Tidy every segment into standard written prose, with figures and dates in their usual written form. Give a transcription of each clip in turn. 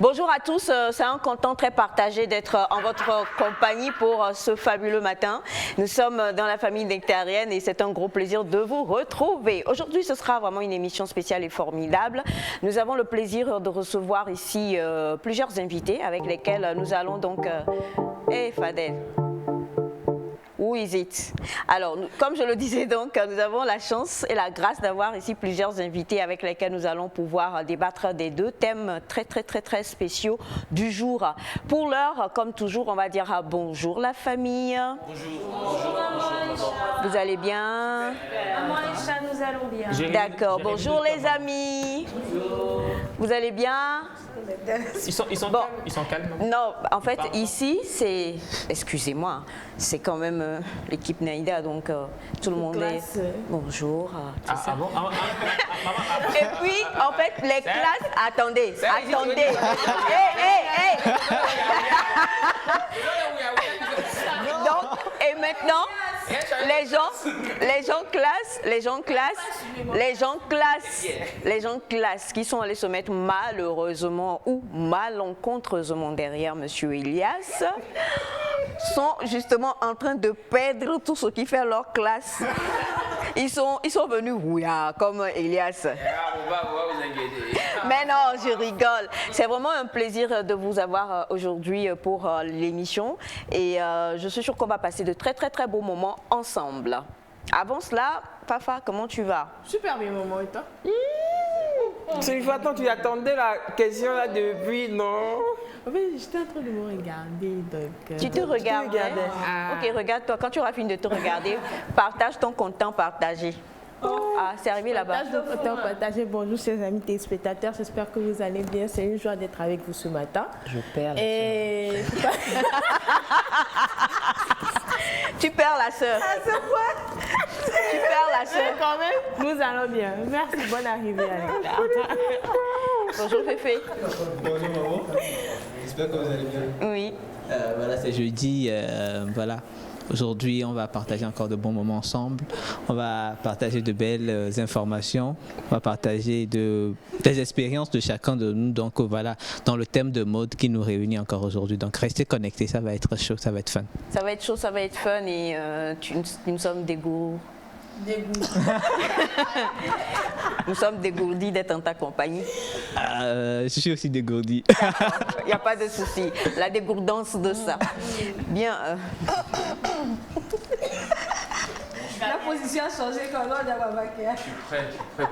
Bonjour à tous, c'est un content très partagé d'être en votre compagnie pour ce fabuleux matin. Nous sommes dans la famille nectarienne et c'est un gros plaisir de vous retrouver. Aujourd'hui, ce sera vraiment une émission spéciale et formidable. Nous avons le plaisir de recevoir ici plusieurs invités avec lesquels nous allons donc... Hey Fadel, who is it? Alors, comme je le disais donc, nous avons la chance et la grâce d'avoir ici plusieurs invités avec lesquels nous allons pouvoir débattre des deux thèmes très spéciaux du jour. Pour l'heure, comme toujours, on va dire bonjour la famille. Bonjour. Vous allez bien? Maman et chat, nous allons bien. D'accord. Bonjour les amis. Bonjour. Vous allez bien? Ils sont calmes. Non, en fait, ici, c'est... Excusez-moi, c'est quand même l'équipe Naïda, donc tout le monde est... Bonjour. Et puis, en fait, les classes... Attendez. Hey. Donc, et maintenant, les gens classe qui sont allés se mettre malheureusement ou malencontreusement derrière Monsieur Elias sont justement en train de perdre tout ce qui fait leur classe. Ils sont venus comme Elias. Mais non, je rigole. C'est vraiment un plaisir de vous avoir aujourd'hui pour l'émission et je suis sûre qu'on va passer de très beaux moments ensemble. Avant cela, Fafa, comment tu vas? Super bien, maman, et toi? Attends, tu attendais la question là depuis, non? En fait, j'étais en train de me regarder, donc... Tu te regardais? Ok, regarde-toi. Quand tu auras fini de te regarder, partage ton content partagé. Ah, c'est arrivé là-bas. Partagez. Bonjour, chers amis téléspectateurs. J'espère que vous allez bien. C'est une joie d'être avec vous ce matin. Je perds la sœur. Tu perds la sœur. Ah, c'est quoi? Tu perds la sœur. Quand même, nous allons bien. Merci, bonne arrivée à l'écart. Bonjour Féfé. Bonjour maman. J'espère que vous allez bien. Oui. Voilà, c'est jeudi. Voilà. Aujourd'hui, on va partager encore de bons moments ensemble. On va partager de belles informations. On va partager des expériences de chacun de nous. Donc voilà, dans le thème de mode qui nous réunit encore aujourd'hui. Donc restez connectés, ça va être chaud, ça va être fun. Ça va être chaud, ça va être fun et nous sommes nous sommes dégourdis d'être en ta compagnie. Je suis aussi dégourdi. Il n'y a pas de souci. La dégourdance de ça. Bien. La position a changé quand on a vainqueur. Je suis prêt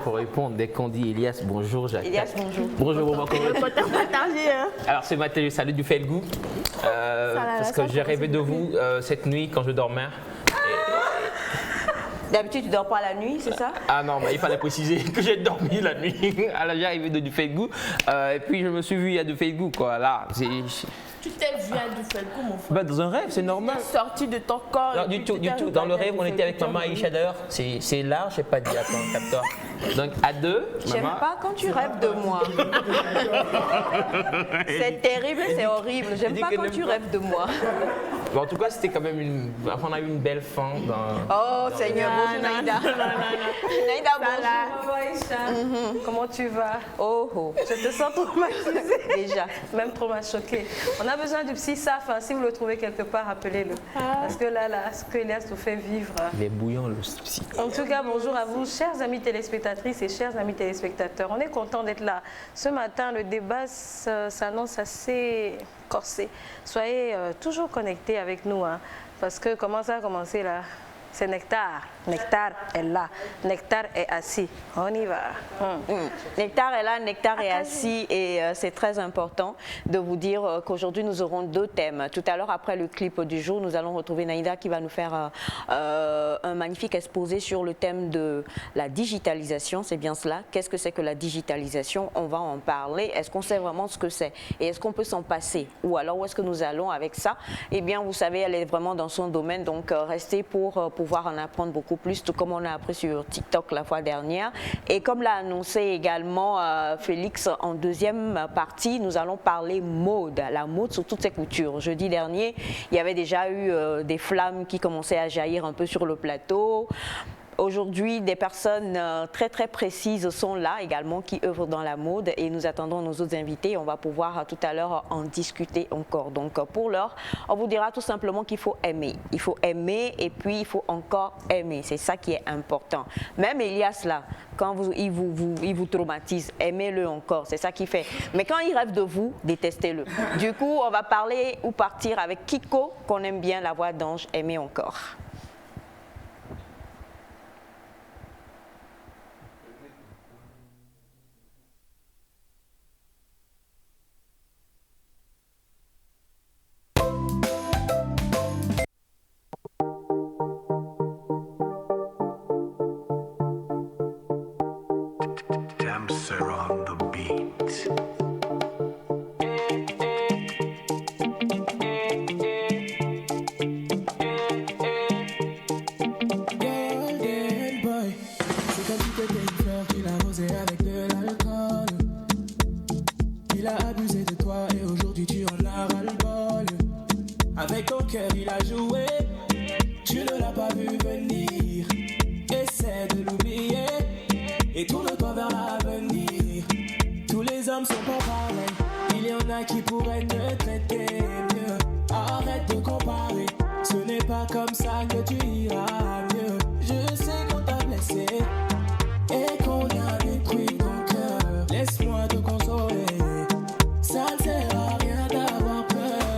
pour répondre. Dès qu'on dit Elias, bonjour, Jacques. Elias, bonjour. Bonjour, maman. Hein? Alors, ce matin, je salue du Felgou. Parce que j'ai rêvé de vous cette nuit quand je dormais. D'habitude, tu ne dors pas la nuit, c'est ça? Ah non, mais il fallait préciser que j'ai dormi la nuit. Alors, j'ai arrivé de Dufaygout. Et puis, je me suis vu à Dufaygout, quoi. Là, tu t'es vu à Dufaygout, mon frère? Dans un rêve, c'est normal. Tu es sorti de ton corps. Non, du tout. Dans le rêve, on était avec maman Aïcha d'ailleurs. C'est là, je n'ai pas dit, attends, capteur. Donc, à deux. J'aime pas quand tu rêves de moi. C'est terrible, c'est horrible. J'aime pas quand tu rêves de moi. Bon, en tout cas, c'était quand même on a eu une belle fin. Oh Seigneur, bonjour Naïda. Naïda, bonjour. Comment tu vas? Oh. Je te sens traumatisée. Déjà. Même trop m'a choquée. On a besoin du psy SAF. Si vous le trouvez quelque part, appelez-le. Parce que là, ce que Elias nous fait vivre. Il est bouillant, le psy. En tout cas, bonjour à vous, chers amis téléspectatrices et chers amis téléspectateurs. On est content d'être là. Ce matin, le débat s'annonce assez corsé. Soyez toujours connectés avec nous, hein, parce que comment ça a commencé là? C'est Nectar. Nectar est là. Nectar est assis. On y va. Nectar est là, Nectar est assis et c'est très important de vous dire qu'aujourd'hui nous aurons deux thèmes. Tout à l'heure, après le clip du jour, nous allons retrouver Naïda qui va nous faire un magnifique exposé sur le thème de la digitalisation. C'est bien cela. Qu'est-ce que c'est que la digitalisation? On va en parler. Est-ce qu'on sait vraiment ce que c'est? Et est-ce qu'on peut s'en passer? Ou alors où est-ce que nous allons avec ça? Eh bien, vous savez, elle est vraiment dans son domaine. Donc, restez pour pouvoir en apprendre beaucoup plus, tout comme on a appris sur TikTok la fois dernière. Et comme l'a annoncé également Félix en deuxième partie, nous allons parler mode, la mode sous toutes ses coutures. Jeudi dernier, il y avait déjà eu des flammes qui commençaient à jaillir un peu sur le plateau. Aujourd'hui, des personnes très très précises sont là également qui œuvrent dans la mode et nous attendons nos autres invités. On va pouvoir tout à l'heure en discuter encore. Donc pour l'heure, on vous dira tout simplement qu'il faut aimer. Il faut aimer et puis il faut encore aimer. C'est ça qui est important. Même Elias là, quand il vous traumatise, aimez-le encore. C'est ça qu'il fait. Mais quand il rêve de vous, détestez-le. Du coup, on va parler ou partir avec Kiko, qu'on aime bien, la voix d'Ange, aimez encore. Damser on the beat. Golden boy, c'est comme si t'étais une fleur qu'il a arrosée avec de l'alcool. Il a abusé de toi et aujourd'hui tu en as ras-le-bol. Avec ton cœur il a joué, tu ne l'as pas vu venir. Essaie de l'oublier et tourne-toi vers l'avenir. Tous les hommes sont pas pareils, il y en a qui pourraient te traiter mieux. Arrête de comparer, ce n'est pas comme ça que tu iras mieux. Je sais qu'on t'a blessé et qu'on a détruit ton cœur. Laisse-moi te consoler, ça ne sert à rien d'avoir peur.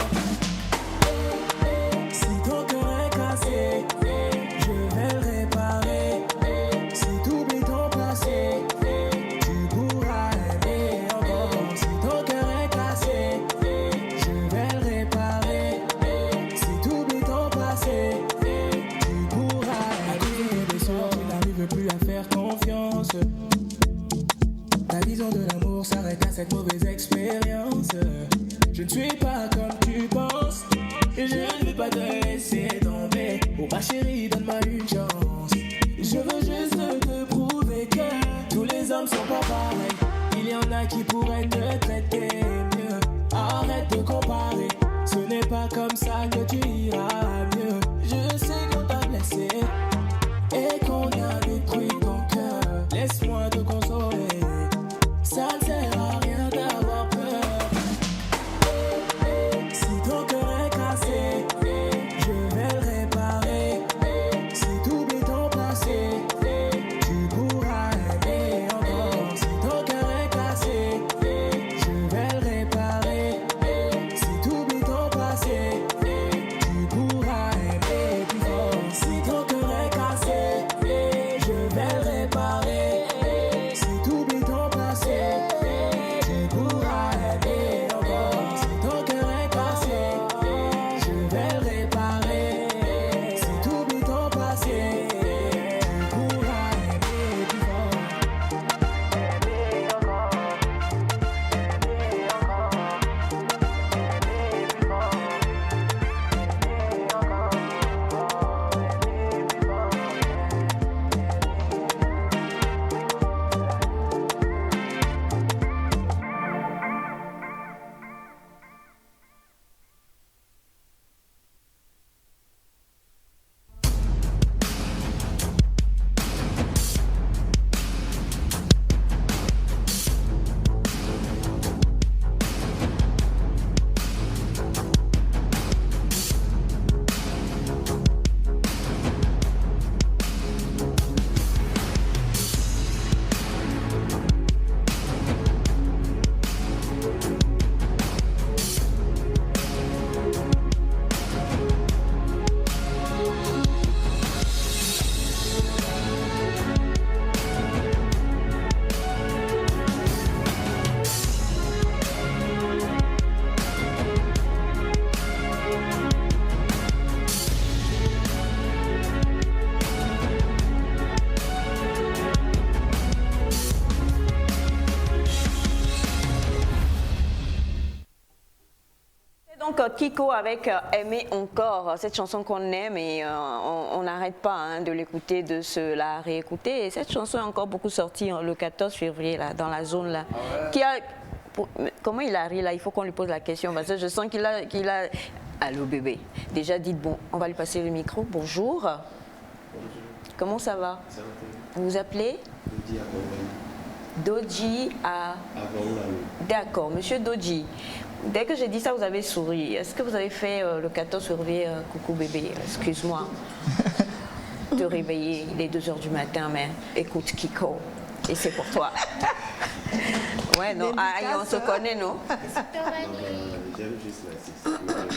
Si ton cœur est cassé, je vais le réparer. Si t'oublies ton passé, tu pourras aimer encore. Si ton cœur est cassé, je vais le réparer. Si t'oublies ton passé, tu pourras aimer. À cause de tes blessures, tu n'arrives plus à faire confiance. Ta vision de l'amour s'arrête à cette mauvaise expérience. Je ne suis pas comme tu penses et je ne vais pas te laisser tomber. Oh ma chérie, donne-moi une chance. Je veux juste te prouver que tous les hommes sont pas pareils. Il y en a qui pourraient te traiter mieux. Arrête de comparer, ce n'est pas comme ça que tu iras mieux. Je sais qu'on t'a blessé et qu'on a détruit ton cœur. Laisse-moi te consoler, ça ne sert à rien d'avoir peur. Si ton cœur est cassé, je vais le réparer. Si t'oublies ton passé, tu pourras aimer encore. Si ton cœur est cassé, je vais le réparer. Si t'oublies ton passé, tu pourras aimer plus fort. Si ton cœur est cassé, je vais le réparer. Si t'oublies ton passé, tu pourras aimer encore. Si ton cœur est cassé, je vais le réparer. Si t'oublies ton passé, tu pourras aimer plus fort. Donc Kiko avec Aimer encore, cette chanson qu'on aime et on n'arrête pas de l'écouter, de se la réécouter. Et cette chanson est encore beaucoup sortie le 14 février là, dans la zone là. Comment il a ri là? Il faut qu'on lui pose la question parce que je sens qu'il a... Allô bébé, déjà dites bon, on va lui passer le micro. Bonjour. comment ça va? Vous vous appelez? Doji à... D'accord, monsieur Doji. Dès que j'ai dit ça, vous avez souri. Est-ce que vous avez fait le 14 février, coucou bébé? Excuse-moi de réveiller, il est 2h du matin, mais écoute Kiko, et c'est pour toi. Ouais, non, on se connaît, non? J'aime juste la 6. Le 14,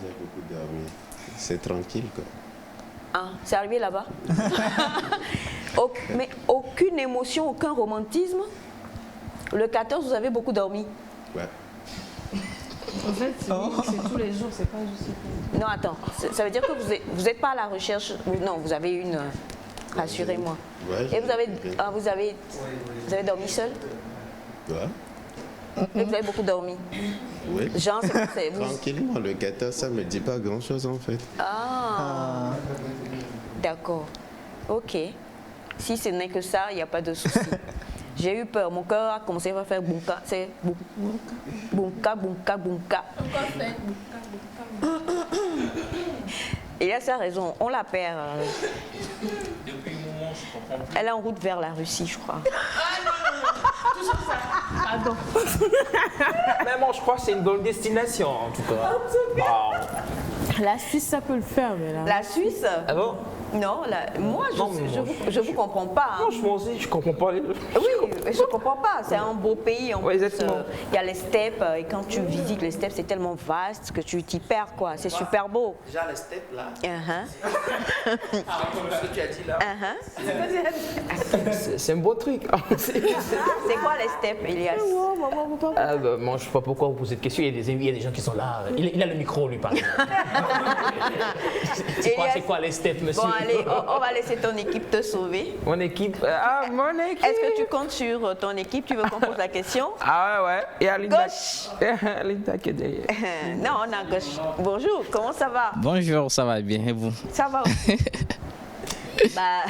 j'ai beaucoup dormi. C'est tranquille, quoi. Ah, c'est arrivé là-bas? Mais aucune émotion, aucun romantisme? Le 14, vous avez beaucoup dormi? Ouais. En fait, c'est tous les jours, c'est pas juste... Non, attends, ça veut dire que vous n'êtes pas à la recherche... Non, vous avez une... Rassurez-moi. Ouais, et vous avez dormi seul? Ouais. Et vous avez beaucoup dormi? Oui. Genre, c'est vous... Tranquillement, le 14, ça me dit pas grand-chose en fait. Ah. D'accord. Ok. Si ce n'est que ça, il n'y a pas de souci. J'ai eu peur. Mon cœur a commencé à faire bunka. C'est bunka, bunka, bunka. Pourquoi faire bunka, bunka? Et il a sa raison. On la perd. Depuis un moment, je comprends plus. Elle est en route vers la Russie, je crois. Toujours ça. Pardon. Mais moi, je crois que c'est une bonne destination, en tout cas. Bon. La Suisse, ça peut le faire, mais là... La Suisse? Ah bon? Non, moi, je vous comprends pas. Hein. Franchement aussi, je comprends pas les... Oui, je comprends pas. C'est un beau pays. En Ouais, plus, exactement. il y a les steppes. Et quand tu visites les steppes, c'est tellement vaste que tu t'y perds, quoi. C'est super beau. Déjà, les steppes, là. Ce que tu as dit là. Uh-huh. C'est un beau truc. C'est quoi les steppes, Elias? Moi, je sais pas pourquoi vous posez cette question. Il y a des gens qui sont là. Il a le micro, lui, par exemple. C'est quoi les steppes, monsieur? Bon, allez, on va laisser ton équipe te sauver. Mon équipe. Mon équipe. Est-ce que tu comptes sur ton équipe? Tu veux qu'on pose la question? Ah ouais. Et à Linda. Gauche. Linda qui est derrière. Non, on a gauche. Bonjour, comment ça va? Bonjour, ça va bien et vous? Ça va aussi. Bah,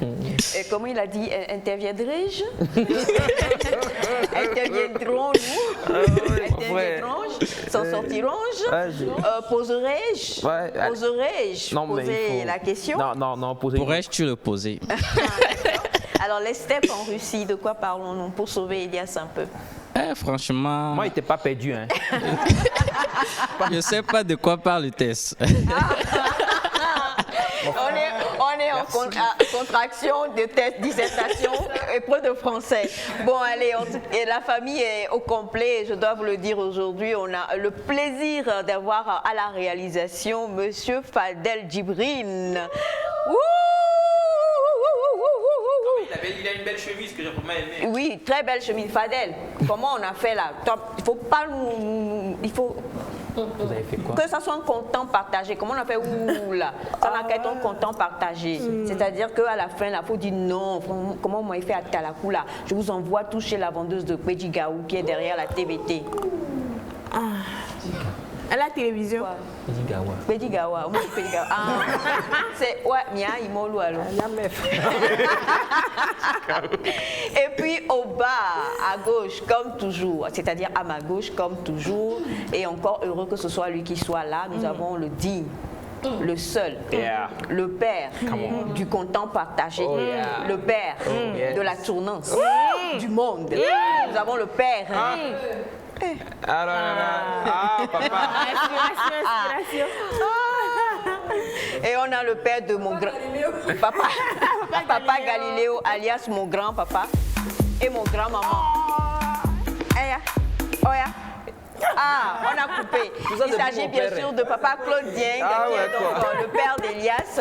et comment il a dit, interviendrai-je? Interviendrons-nous? Interviendrons-je? S'en sortirons-je? Poserai-je? Ouais. Poserai-je? Non, mais poser la question? Non, posez. Pourrais-tu le poser? Alors, les steppes en Russie, de quoi parlons-nous pour sauver Elias un peu? Franchement, Moi, il n'était pas perdu, hein. je ne sais pas de quoi parle le test. On est en contraction de test, dissertation, épreuve de français. Bon, allez, et la famille est au complet. Je dois vous le dire aujourd'hui, on a le plaisir d'avoir à la réalisation Monsieur Fadel Djibrine. Il a une belle chemise que j'ai vraiment aimée. Oui, très belle chemise. Fadel, comment on a fait là? Il faut pas nous... Il faut... Vous avez fait quoi? Que ça soit un content partagé. Comment on a fait ouh là? Ça n'a qu'à être un content partagé. C'est-à-dire qu'à la fin, il faut dire non. Comment moi il fait à Talakou là? Je vous envoie tout chez la vendeuse de Pédigaou qui est derrière la TVT. À la télévision. Pédigawa. C'est ouais, Mia Imolu alors. Et puis au bas, à gauche, comme toujours, c'est-à-dire à ma gauche, comme toujours, et encore heureux que ce soit lui qui soit là, nous avons le digne, le seul, le père du content partagé, le père de la tournance du monde. Nous avons le père. Papa. Inspiration. Et on a le père de mon grand papa Galiléo, alias mon grand-papa, et mon grand-maman. On a coupé. Il s'agit bien sûr de papa Claudien, qui est donc le père d'Elias,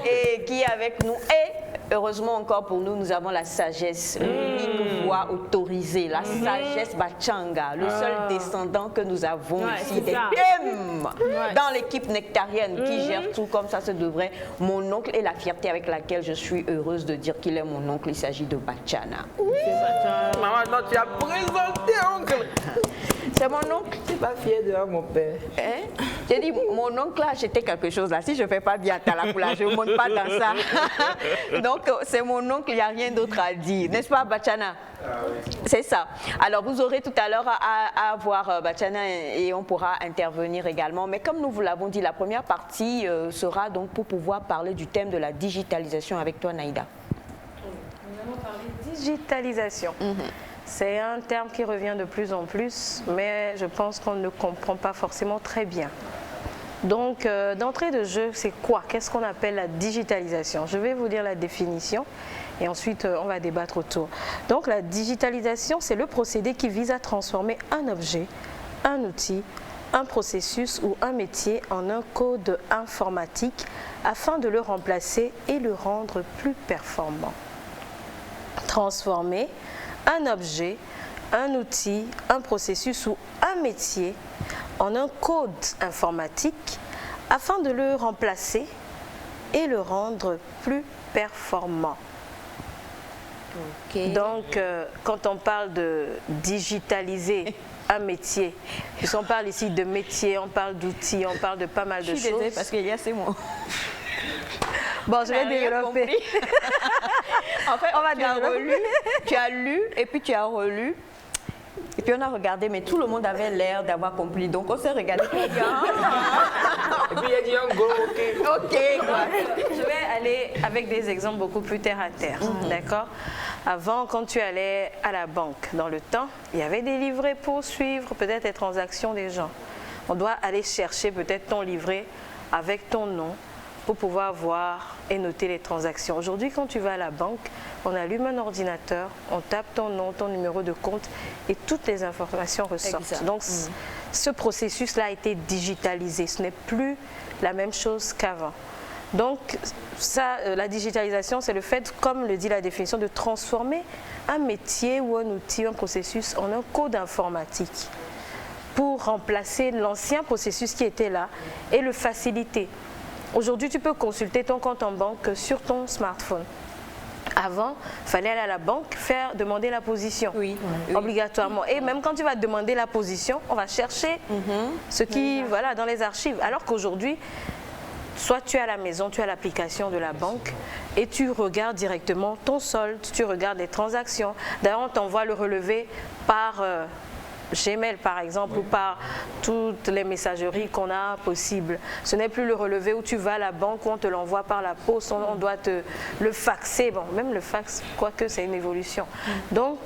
et qui est avec nous. Et heureusement encore pour nous, nous avons la sagesse, l'unique voix autorisée, la sagesse Bachanga, le seul descendant que nous avons ici, des thèmes dans l'équipe nectarienne qui gère tout comme ça se devrait. Mon oncle et la fierté avec laquelle je suis heureuse de dire qu'il est mon oncle, il s'agit de Bachana. Maman, non, tu as présenté, oncle. C'est mon oncle. Je suis pas fier de mon père. Hein? J'ai dit, mon oncle a acheté quelque chose là. Si je ne fais pas bien à la couleur, je ne monte pas dans ça. Donc, c'est mon oncle, il n'y a rien d'autre à dire. N'est-ce pas, Bachana? C'est ça. Alors, vous aurez tout à l'heure à voir Bachana et on pourra intervenir également. Mais comme nous vous l'avons dit, la première partie sera donc pour pouvoir parler du thème de la digitalisation avec toi, Naïda. Nous allons parler digitalisation. C'est un terme qui revient de plus en plus, mais je pense qu'on ne comprend pas forcément très bien. Donc, d'entrée de jeu, c'est quoi? Qu'est-ce qu'on appelle la digitalisation? Je vais vous dire la définition et ensuite on va débattre autour. Donc, la digitalisation, c'est le procédé qui vise à transformer un objet, un outil, un processus ou un métier en un code informatique afin de le remplacer et le rendre plus performant. Transformer un objet, un outil, un processus ou un métier en un code informatique afin de le remplacer et le rendre plus performant. Okay. Donc, quand on parle de digitaliser un métier, puisqu'on parle ici de métier, on parle d'outils, on parle de pas mal de choses. Je suis désolée parce qu'il y a ces mots. Bon, je vais développer. En fait, on va tu as lu et puis tu as relu. Et puis on a regardé, mais tout le monde avait l'air d'avoir compris. Donc on s'est regardé. Et puis il a dit un go, ok. Ok, quoi. Je vais aller avec des exemples beaucoup plus terre à terre. D'accord? Avant, quand tu allais à la banque, dans le temps, il y avait des livrets pour suivre peut-être les transactions des gens. On doit aller chercher peut-être ton livret avec ton nom pour pouvoir voir et noter les transactions. Aujourd'hui, quand tu vas à la banque, on allume un ordinateur, on tape ton nom, ton numéro de compte et toutes les informations ressortent. Exact. Donc, ce processus-là a été digitalisé. Ce n'est plus la même chose qu'avant. Donc, ça, la digitalisation, c'est le fait, comme le dit la définition, de transformer un métier ou un outil, un processus en un code informatique pour remplacer l'ancien processus qui était là et le faciliter. Aujourd'hui, tu peux consulter ton compte en banque sur ton smartphone. Avant, il fallait aller à la banque, demander la position, obligatoirement. Et même quand tu vas demander la position, on va chercher ce qui, voilà, dans les archives. Alors qu'aujourd'hui, soit tu es à la maison, tu as l'application de la banque et tu regardes directement ton solde, tu regardes les transactions. D'ailleurs, on t'envoie le relevé par Gmail par exemple ou par toutes les messageries qu'on a possibles. Ce n'est plus le relevé où tu vas à la banque où on te l'envoie par la poste, on doit te le faxer. Bon, même le fax, quoique c'est une évolution. Donc,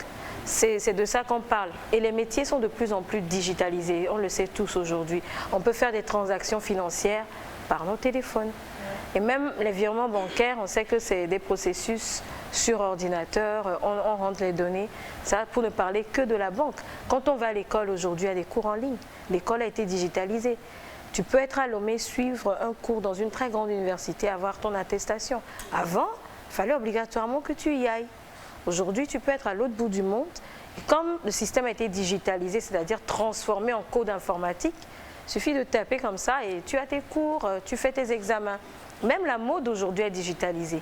c'est de ça qu'on parle. Et les métiers sont de plus en plus digitalisés, on le sait tous aujourd'hui. On peut faire des transactions financières par nos téléphones. Et même les virements bancaires, on sait que c'est des processus sur ordinateur, on rentre les données, ça pour ne parler que de la banque. Quand on va à l'école aujourd'hui, il y a des cours en ligne, l'école a été digitalisée. Tu peux être à Lomé, suivre un cours dans une très grande université, avoir ton attestation. Avant, il fallait obligatoirement que tu y ailles. Aujourd'hui, tu peux être à l'autre bout du monde. Et comme le système a été digitalisé, c'est-à-dire transformé en code informatique, il suffit de taper comme ça et tu as tes cours, tu fais tes examens. Même la mode aujourd'hui est digitalisée.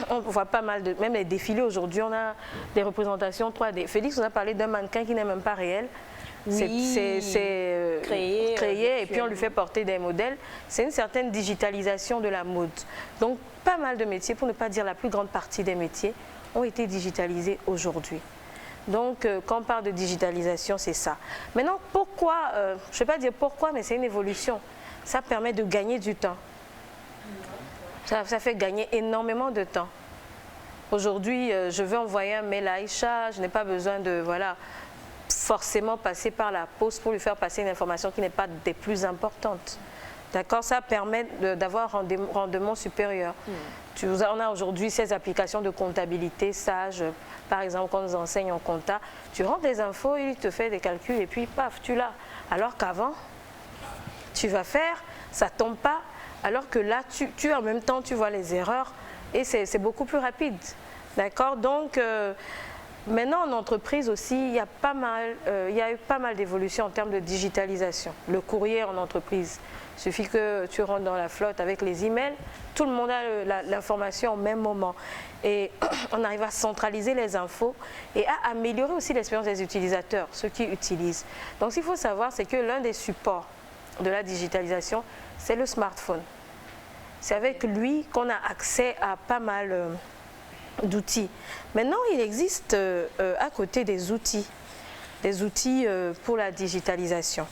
On voit pas mal de... Même les défilés aujourd'hui, on a des représentations 3D. Félix, on a parlé d'un mannequin qui n'est même pas réel. Oui, c'est créé et puis on lui fait porter des modèles. C'est une certaine digitalisation de la mode. Donc, pas mal de métiers, pour ne pas dire la plus grande partie des métiers, ont été digitalisés aujourd'hui. Donc, quand on parle de digitalisation, c'est ça. Maintenant, pourquoi, je ne vais pas dire pourquoi, mais c'est une évolution. Ça permet de gagner du temps. Ça fait gagner énormément de temps. Aujourd'hui, je veux envoyer un mail à Aïcha, je n'ai pas besoin de forcément passer par la poste pour lui faire passer une information qui n'est pas des plus importantes. D'accord, ça permet d'avoir un rendement supérieur. On a aujourd'hui ces applications de comptabilité, Sage, par exemple, quand on nous enseigne en compta, tu rentres les infos, il te fait des calculs et puis paf, tu l'as. Alors qu'avant, tu vas faire, ça ne tombe pas, alors que là, tu en même temps, tu vois les erreurs et c'est beaucoup plus rapide. D'accord, donc Maintenant, en entreprise aussi, il y a eu pas mal d'évolutions en termes de digitalisation. Le courrier en entreprise, il suffit que tu rentres dans la flotte avec les emails, tout le monde a l'information au même moment. Et on arrive à centraliser les infos et à améliorer aussi l'expérience des utilisateurs, ceux qui utilisent. Donc, ce qu'il faut savoir, c'est que l'un des supports de la digitalisation, c'est le smartphone. C'est avec lui qu'on a accès à pas mal d'outils. Maintenant, il existe à côté des outils pour la digitalisation.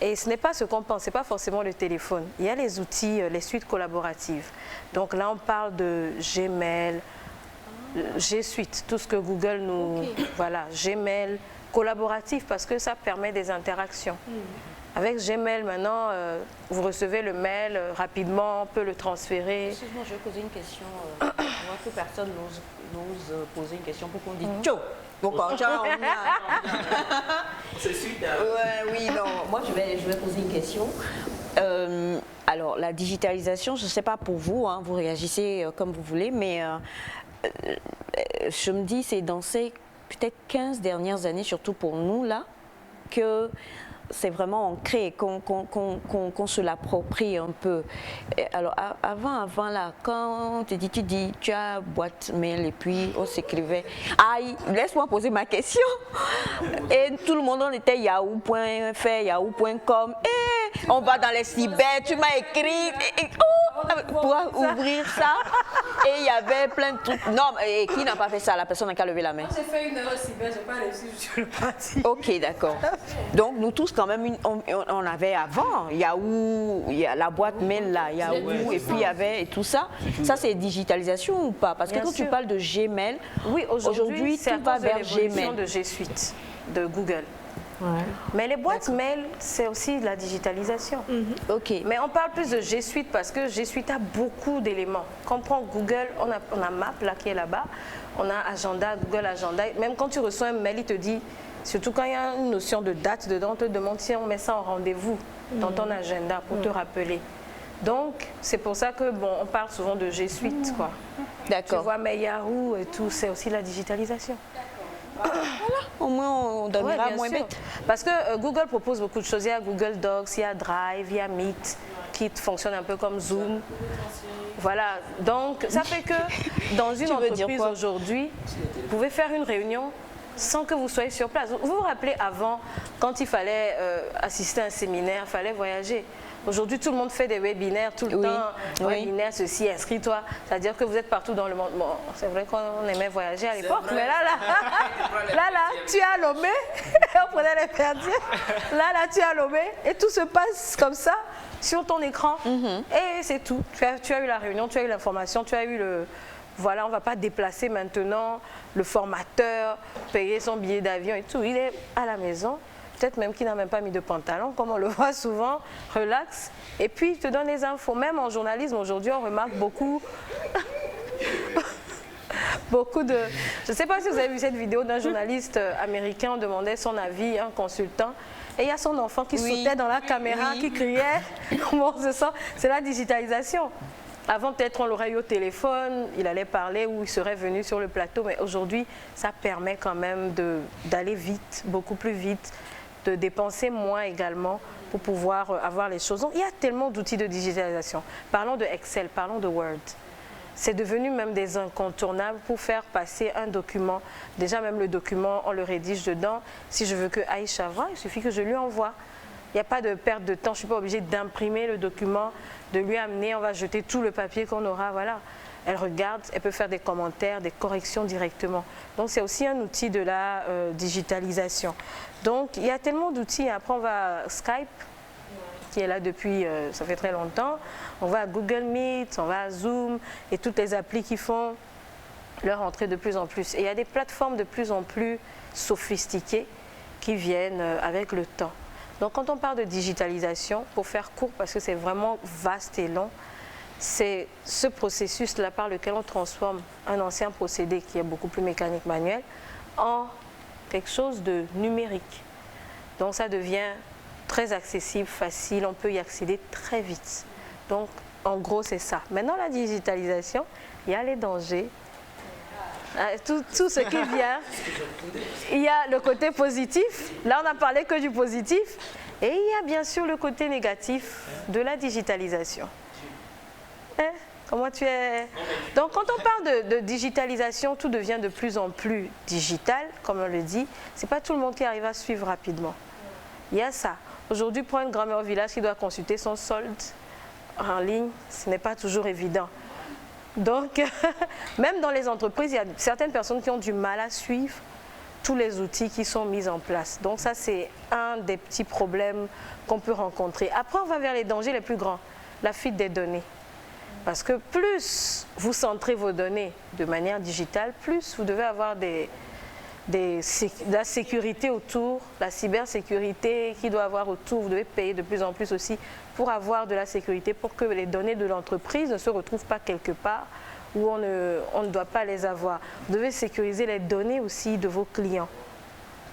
Et ce n'est pas ce qu'on pense, ce n'est pas forcément le téléphone. Il y a les outils, les suites collaboratives. Donc là, on parle de Gmail, G Suite, tout ce que Google nous... Voilà, Gmail, collaboratif parce que ça permet des interactions. Avec Gmail, maintenant, vous recevez le mail rapidement, on peut le transférer. Excuse-moi, je vais poser une question. Moi, que personne n'ose poser une question pour qu'on dise « Tchou !» Donc, C'est suite à... oui, non. Moi, je vais poser une question. Alors, la digitalisation, je ne sais pas pour vous, hein, vous réagissez comme vous voulez, mais je me dis, c'est dans ces peut-être 15 dernières années, surtout pour nous, là, que c'est vraiment ancré, qu'on se l'approprie un peu. Alors, avant là, quand tu dis, tu as boîte mail et puis on s'écrivait, aïe, laisse-moi poser ma question. Et tout le monde, on était yahoo.fr, yahoo.com, et on va dans les cyber, tu m'as écrit, pour ouvrir ça. Et il y avait plein de trucs. Non, et qui n'a pas fait ça? La personne n'a qu'à lever la main. Moi, j'ai fait une erreur cyber, je n'ai pas réussi, je suis partie. Ok, d'accord. Donc, nous tous, quand même, on avait avant Yahoo, il y a la boîte mail là, Yahoo, et puis il y avait et tout ça. Ça, c'est digitalisation ou pas? Parce que quand tu parles de Gmail, oui, aujourd'hui tout va vers Gmail. de G Suite, de Google. Ouais. Mais les boîtes mail, c'est aussi de la digitalisation. Ok. Mais on parle plus de G Suite parce que G Suite a beaucoup d'éléments. Quand on prend Google, on a Map là qui est là-bas, on a Agenda, Google Agenda. Même quand tu reçois un mail, il te dit, surtout quand il y a une notion de date dedans, on te demande si on met ça en rendez-vous dans ton agenda pour te rappeler. Donc, c'est pour ça que bon, on parle souvent de G Suite, quoi. D'accord. Tu vois, mais Yahoo et tout, c'est aussi la digitalisation. Voilà, au moins on deviendra moins bête. Parce que Google propose beaucoup de choses. Il y a Google Docs, il y a Drive, il y a Meet, qui fonctionne un peu comme Zoom. Voilà, donc ça fait que dans une entreprise aujourd'hui, vous pouvez faire une réunion sans que vous soyez sur place. Vous vous rappelez avant, quand il fallait assister à un séminaire, il fallait voyager. Aujourd'hui, tout le monde fait des webinaires tout le temps. Webinaire, ceci, inscris-toi. C'est-à-dire que vous êtes partout dans le monde. Bon, c'est vrai qu'on aimait voyager à l'époque, mais là, tu es à Lomé. On prenait les perdiers. Là, tu es à Lomé. Et tout se passe comme ça sur ton écran. Et c'est tout. Tu as eu la réunion, tu as eu l'information, tu as eu le... Voilà, on ne va pas déplacer maintenant le formateur, payer son billet d'avion et tout. Il est à la maison. Peut-être même qu'il n'a même pas mis de pantalon, comme on le voit souvent, relax. Et puis, il te donne les infos. Même en journalisme, aujourd'hui, on remarque beaucoup de... Je ne sais pas si vous avez vu cette vidéo d'un journaliste américain, on demandait son avis, un consultant. Et il y a son enfant qui sautait dans la caméra, qui criait. Comment on se sent? C'est la digitalisation. Avant, peut-être, on l'aurait eu au téléphone, il allait parler ou il serait venu sur le plateau. Mais aujourd'hui, ça permet quand même d'aller vite, beaucoup plus vite, de dépenser moins également pour pouvoir avoir les choses. Donc, il y a tellement d'outils de digitalisation. Parlons de Excel, parlons de Word. C'est devenu même des incontournables pour faire passer un document. Déjà, même le document, on le rédige dedans. Si je veux que Aïcha voie, il suffit que je lui envoie. Il n'y a pas de perte de temps. Je ne suis pas obligée d'imprimer le document, de lui amener. On va jeter tout le papier qu'on aura. Voilà. Elle regarde, elle peut faire des commentaires, des corrections directement. Donc, c'est aussi un outil de la digitalisation. Donc, il y a tellement d'outils. Après, on va à Skype, qui est là depuis, ça fait très longtemps. On va à Google Meet, on va à Zoom et toutes les applis qui font leur entrée de plus en plus. Et il y a des plateformes de plus en plus sophistiquées qui viennent avec le temps. Donc, quand on parle de digitalisation, pour faire court, parce que c'est vraiment vaste et long, c'est ce processus-là par lequel on transforme un ancien procédé qui est beaucoup plus mécanique manuel en quelque chose de numérique. Donc ça devient très accessible, facile, on peut y accéder très vite. Donc en gros c'est ça. Maintenant la digitalisation, il y a les dangers, tout ce qui vient. Il y a le côté positif. Là, on n'a parlé que du positif. Et il y a bien sûr le côté négatif de la digitalisation. Hein? Comment tu es? Donc, quand on parle de digitalisation, tout devient de plus en plus digital, comme on le dit. Ce n'est pas tout le monde qui arrive à suivre rapidement. Il y a ça. Aujourd'hui, pour une grand-mère au village qui doit consulter son solde en ligne, ce n'est pas toujours évident. Donc, même dans les entreprises, il y a certaines personnes qui ont du mal à suivre tous les outils qui sont mis en place. Donc ça, c'est un des petits problèmes qu'on peut rencontrer. Après, on va vers les dangers les plus grands, la fuite des données. Parce que plus vous centrez vos données de manière digitale, plus vous devez avoir de la sécurité autour, la cybersécurité qui doit avoir autour. Vous devez payer de plus en plus aussi pour avoir de la sécurité, pour que les données de l'entreprise ne se retrouvent pas quelque part où on ne doit pas les avoir. Vous devez sécuriser les données aussi de vos clients.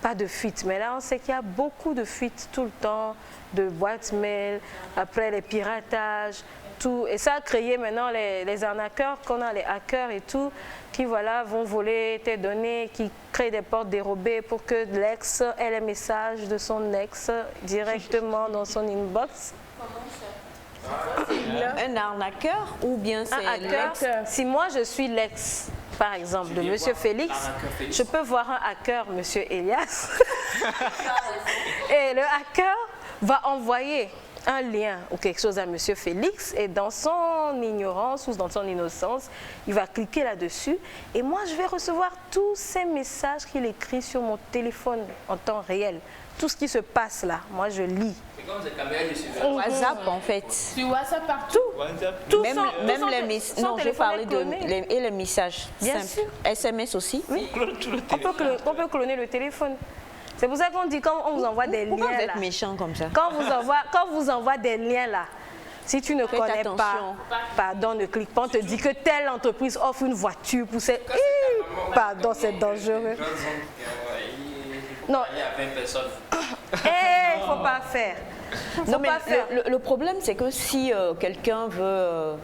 Pas de fuite, mais là on sait qu'il y a beaucoup de fuites tout le temps, de boîtes mail, après les piratages, tout. Et ça a créé maintenant les arnaqueurs qu'on a, les hackers et tout, qui voilà, vont voler tes données, qui créent des portes dérobées pour que l'ex ait les messages de son ex directement dans son inbox. Un arnaqueur ou bien c'est un hacker? Si moi je suis l'ex, par exemple, de Monsieur Félix, je peux voir un hacker, Monsieur Elias, et le hacker va envoyer un lien ou quelque chose à Monsieur Félix et dans son ignorance ou dans son innocence, il va cliquer là-dessus et moi je vais recevoir tous ces messages qu'il écrit sur mon téléphone en temps réel. Tout ce qui se passe là, moi je lis. C'est comme des caméras de surveillance. WhatsApp en fait. Sur WhatsApp partout. Tout Même les messages. Non, je parlais et les messages. Bien simples. sûr. SMS aussi. Oui. On peut cloner le téléphone. C'est pour ça qu'on dit quand on vous envoie des Pourquoi liens vous êtes là. méchant comme ça? Quand vous envoie des liens là, si tu ne connais attention. pas, pardon, ne clique pas, on te dit que telle entreprise offre une voiture pour ces... Pardon, c'est dangereux. Non. Il y a 20 personnes. Il ne faut pas faire. Non, mais le problème, c'est que si quelqu'un veut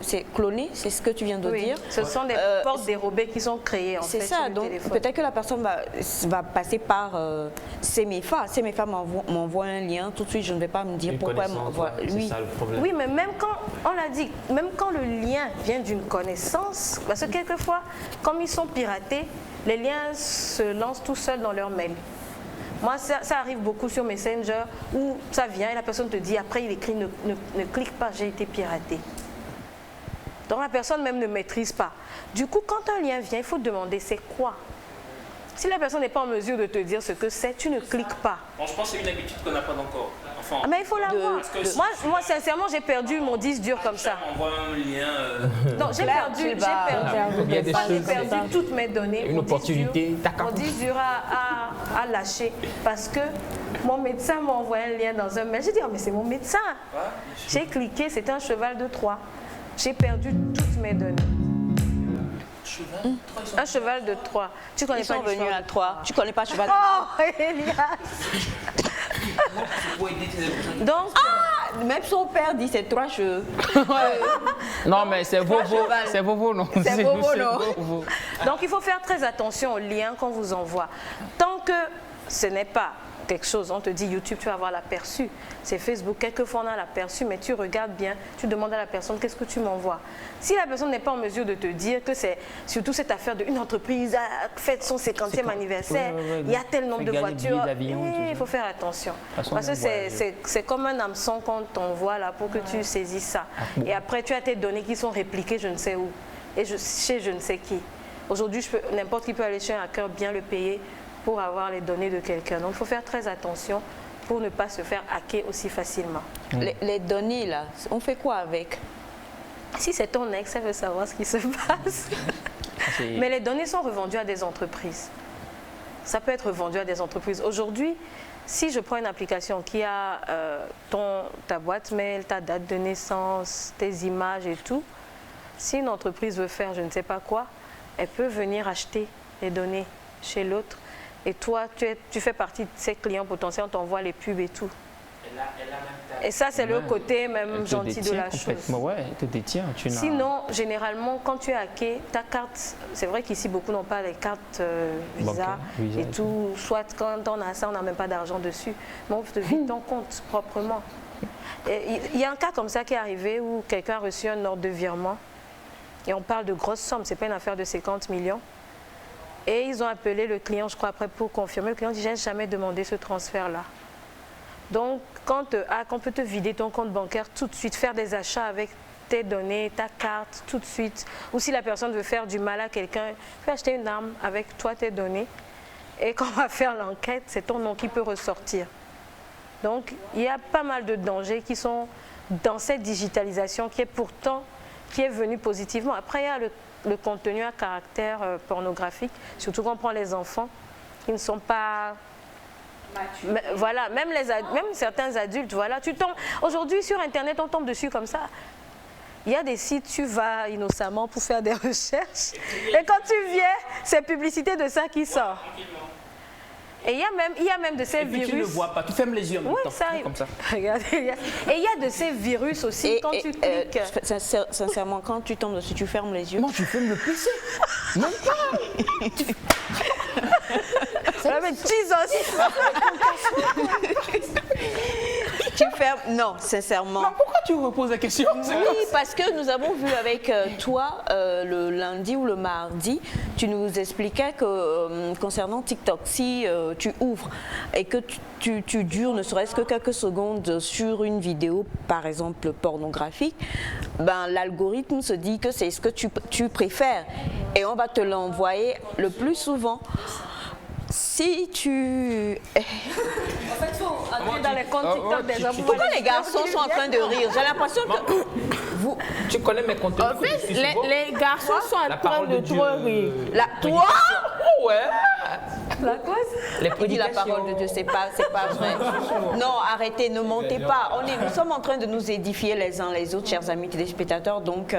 c'est cloner, c'est ce que tu viens de dire. Ce sont des portes dérobées qui sont créées en fait. C'est ça, donc peut-être que la personne va passer par CMFA. CMFA m'envoie un lien, tout de suite je ne vais pas me dire pourquoi elle m'envoie. C'est ça le problème. Oui, mais même quand, on l'a dit, même quand le lien vient d'une connaissance, parce que quelquefois, comme ils sont piratés, les liens se lancent tout seuls dans leur mail. Moi, ça arrive beaucoup sur Messenger où ça vient et la personne te dit, après il écrit ne clique pas, j'ai été piraté. Donc la personne même ne maîtrise pas. Du coup, quand un lien vient, il faut demander c'est quoi. Si la personne n'est pas en mesure de te dire ce que c'est, tu ne cliques pas. Bon, je pense que c'est une habitude qu'on n'a pas encore. Enfin, mais il faut l'avoir. Moi, sincèrement, j'ai perdu mon disque dur comme ça. On voit un lien. Non, j'ai perdu toutes mes données. Une opportunité. Mon disque dur a lâché parce que mon médecin m'a envoyé un lien dans un mail. J'ai dit, oh, mais c'est mon médecin. J'ai cliqué, c'était un cheval de Troie. J'ai perdu toutes mes données. Un cheval de Troie. Tu connais pas venus à Troie. Tu connais pas cheval de Troie? Oh, Elias. Donc, même son père dit c'est 3 cheveux. Non, mais c'est Vovo. C'est Vovo, non? C'est Vovo, non? Donc, il faut faire très attention aux liens qu'on vous envoie. Tant que ce n'est pas quelque chose, on te dit YouTube, tu vas avoir l'aperçu. C'est Facebook, quelquefois on a l'aperçu, mais tu regardes bien, tu demandes à la personne qu'est-ce que tu m'envoies. Si la personne n'est pas en mesure de te dire que c'est surtout cette affaire d'une entreprise a fait son 50e anniversaire, il y a tel nombre de voitures, il faut faire attention. Parce que c'est comme un hameçon qu'on t'envoie là pour que tu saisisses ça. Et après tu as tes données qui sont répliquées je ne sais où et chez je ne sais qui. Aujourd'hui, n'importe qui peut aller chez un hacker, bien le payer pour avoir les données de quelqu'un. Donc il faut faire très attention pour ne pas se faire hacker aussi facilement. Les données là, on fait quoi avec? Si c'est ton ex, elle veut savoir ce qui se passe. Mais les données sont revendues à des entreprises. Ça peut être revendu à des entreprises. Aujourd'hui, si je prends une application qui a ta boîte mail, ta date de naissance, tes images et tout, si une entreprise veut faire je ne sais pas quoi, elle peut venir acheter les données chez l'autre. Et toi, tu fais partie de ses clients potentiels, on t'envoie les pubs et tout. Et ça, c'est le côté même Elle te gentil de la détient chose. complètement. Ouais, elle te détient. Sinon, généralement, quand tu es hacké, ta carte, c'est vrai qu'ici, beaucoup n'ont pas les cartes Visa et tout. Soit quand on a ça, on n'a même pas d'argent dessus. Mais on te vide ton compte proprement. Il y a un cas comme ça qui est arrivé où quelqu'un a reçu un ordre de virement. Et on parle de grosses sommes, ce n'est pas une affaire de 50 millions. Et ils ont appelé le client, je crois, après pour confirmer. Le client dit, je n'ai jamais demandé ce transfert-là. Donc, quand on peut te vider ton compte bancaire tout de suite, faire des achats avec tes données, ta carte, tout de suite. Ou si la personne veut faire du mal à quelqu'un, peut acheter une arme avec toi, tes données. Et quand on va faire l'enquête, c'est ton nom qui peut ressortir. Donc, il y a pas mal de dangers qui sont dans cette digitalisation qui est venue positivement. Après, il y a le contenu à caractère pornographique, surtout quand on prend les enfants qui ne sont pas... Mais, voilà, même certains adultes, voilà, tu tombes. Aujourd'hui, sur Internet, on tombe dessus comme ça. Il y a des sites, tu vas innocemment pour faire des recherches. Et quand tu viens, c'est publicité de ça qui sort. Et il y a même de ces virus. Tu ne vois pas, tu fermes les yeux en même temps, ça comme ça. Regarde, et il y a de ces virus aussi quand tu cliques. Sincèrement, quand tu tombes dessus, tu fermes les yeux. Non, tu fermes le PC. Même pas. Mais Jesus. Tu fermes. Non, sincèrement. Non, pourquoi tu reposes la question? Oui, parce que nous avons vu avec toi le lundi ou le mardi, tu nous expliquais que concernant TikTok, si tu ouvres et que tu dures ne serait-ce que quelques secondes sur une vidéo, par exemple pornographique, ben, l'algorithme se dit que c'est ce que tu préfères et on va te l'envoyer le plus souvent. Si tu... En fait, il faut entrer dans les comptes TikTok des hommes. Pourquoi les garçons sont en train de rire? J'ai l'impression que... Vous, tu connais mes contenus. En fait, les garçons sont en train de trop rire. Toi? Ouais. La cause? Il dit la parole de Dieu, c'est pas vrai. Non, arrêtez, ne mentez pas. Nous sommes en train de nous édifier les uns les autres, chers amis téléspectateurs. Donc,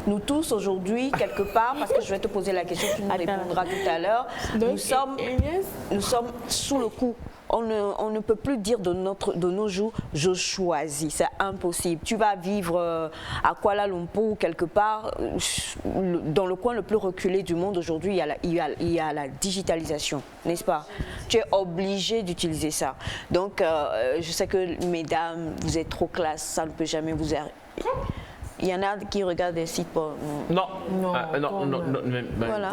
nous tous aujourd'hui, quelque part, parce que je vais te poser la question, tu nous répondras tout à l'heure, nous sommes sous le coup. On ne peut plus dire de nos jours, je choisis, c'est impossible. Tu vas vivre à Kuala Lumpur ou quelque part, dans le coin le plus reculé du monde aujourd'hui, il y a la digitalisation, n'est-ce pas? Tu es obligé d'utiliser ça. Donc, je sais que, mesdames, vous êtes trop classe, ça ne peut jamais vous arriver. Il y en a qui regardent des sites pour... Non. Voilà.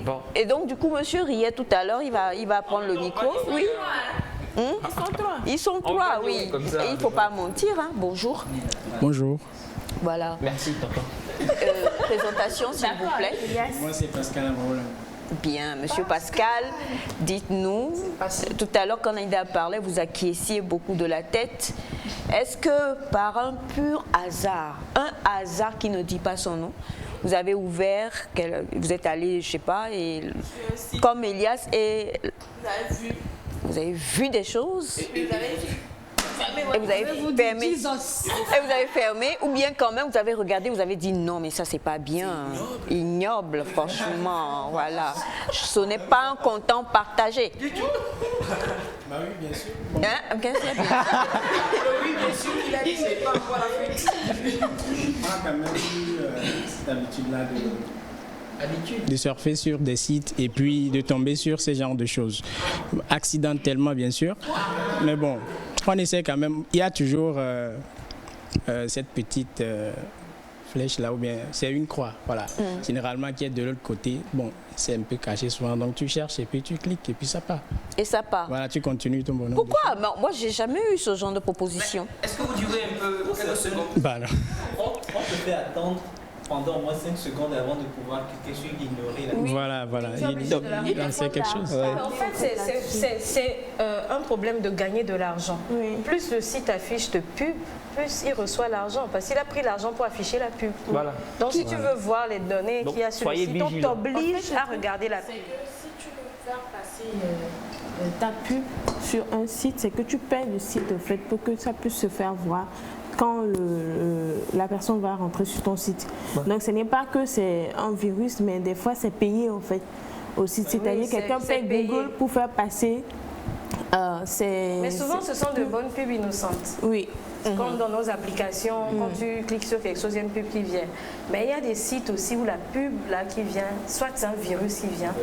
Bon. Et donc, du coup, monsieur riait tout à l'heure, il va prendre le micro. Oui. Ils sont trois, oui. Et il ne faut pas mentir. Hein. Bonjour. Bonjour. Voilà. Merci, tonton. Présentation, s'il vous plaît. Moi, c'est Pascal Amaola. Bien, monsieur Pascal, dites-nous, tout à l'heure quand Aïda parlait, vous acquiesciez beaucoup de la tête. Est-ce que par un pur hasard, un hasard qui ne dit pas son nom, vous avez ouvert, vous êtes allé, je sais pas, et comme Elias, et vous avez vu des choses et vous avez fermé. Et vous avez fermé, ou bien quand même vous avez regardé, vous avez dit non, mais ça c'est pas bien, ignoble, franchement, voilà. Ce n'est pas un content partagé. Bah oui, bien sûr. Hein? Bien sûr, bien sûr. Oui, bien sûr, il a dit, c'est pas encore la fuite. On a quand même eu cette habitude-là de surfer sur des sites et puis de tomber sur ce genre de choses. Accidentellement, bien sûr. Mais bon, on essaie quand même. Il y a toujours cette petite flèche là, ou bien c'est une croix, voilà. Généralement qui est de l'autre côté. Bon, c'est un peu caché souvent, donc tu cherches et puis tu cliques et puis ça part. Et ça part. Voilà, tu continues ton bonhomme. Pourquoi? Moi, j'ai jamais eu ce genre de proposition. Est-ce que vous durez un peu quelques secondes? Bah non. On te fait attendre pendant au moins 5 secondes avant de pouvoir cliquer sur ignorer la... Oui. Voilà. Il en sait quelque chose. Ouais. En fait, c'est un problème de gagner de l'argent. Oui. Plus le site affiche de pub, plus il reçoit l'argent. Parce qu'il a pris l'argent pour afficher la pub. Voilà. Donc si tu veux voir les données qu'il y a sur le site, on t'oblige à regarder la pub. Si tu veux faire passer ta pub sur un site, c'est que tu payes le site en fait, pour que ça puisse se faire voir quand la personne va rentrer sur ton site. Ouais. Donc ce n'est pas que c'est un virus, mais des fois c'est payé en fait au site. C'est-à-dire quelqu'un paye Google pour faire passer Mais souvent, ce sont de bonnes pubs innocentes. Oui. Comme dans nos applications, quand tu cliques sur quelque chose, il y a une pub qui vient. Mais il y a des sites aussi où la pub là, qui vient, soit c'est un virus qui vient,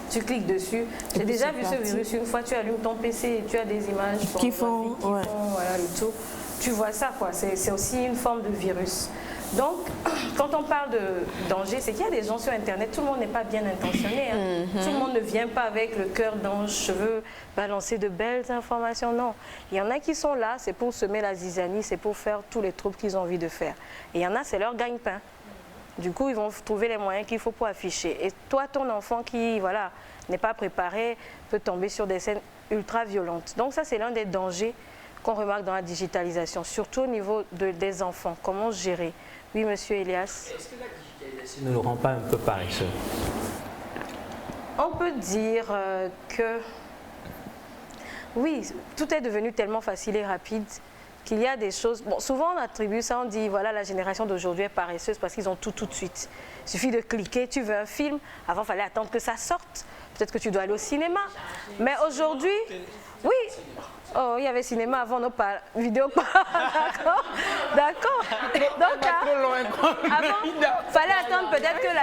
tu cliques dessus. J'ai déjà vu ce virus une fois, tu allumes ton PC et tu as des images qui font voilà, le tout. Tu vois ça, quoi. C'est aussi une forme de virus. Donc, quand on parle de danger, c'est qu'il y a des gens sur Internet, tout le monde n'est pas bien intentionné. Hein. Tout le monde ne vient pas avec le cœur d'ange, je veux balancer de belles informations. Non, il y en a qui sont là, c'est pour semer la zizanie, c'est pour faire tous les troubles qu'ils ont envie de faire. Et il y en a, c'est leur gagne-pain. Du coup, ils vont trouver les moyens qu'il faut pour afficher. Et toi, ton enfant qui voilà, n'est pas préparé peut tomber sur des scènes ultra violentes. Donc ça, c'est l'un des dangers qu'on remarque dans la digitalisation, surtout au niveau des enfants. Comment gérer? Oui, monsieur Elias. Est-ce que la digitalisation ne nous rend pas un peu paresseux? On peut dire que oui, tout est devenu tellement facile et rapide qu'il y a des choses... Bon, souvent on attribue ça, on dit voilà, la génération d'aujourd'hui est paresseuse parce qu'ils ont tout de suite. Il suffit de cliquer, tu veux un film, avant il fallait attendre que ça sorte. Peut-être que tu dois aller au cinéma. Mais aujourd'hui, oui... Oh, il y avait cinéma avant, non pas vidéo pas. D'accord. Donc avant, il fallait attendre peut-être que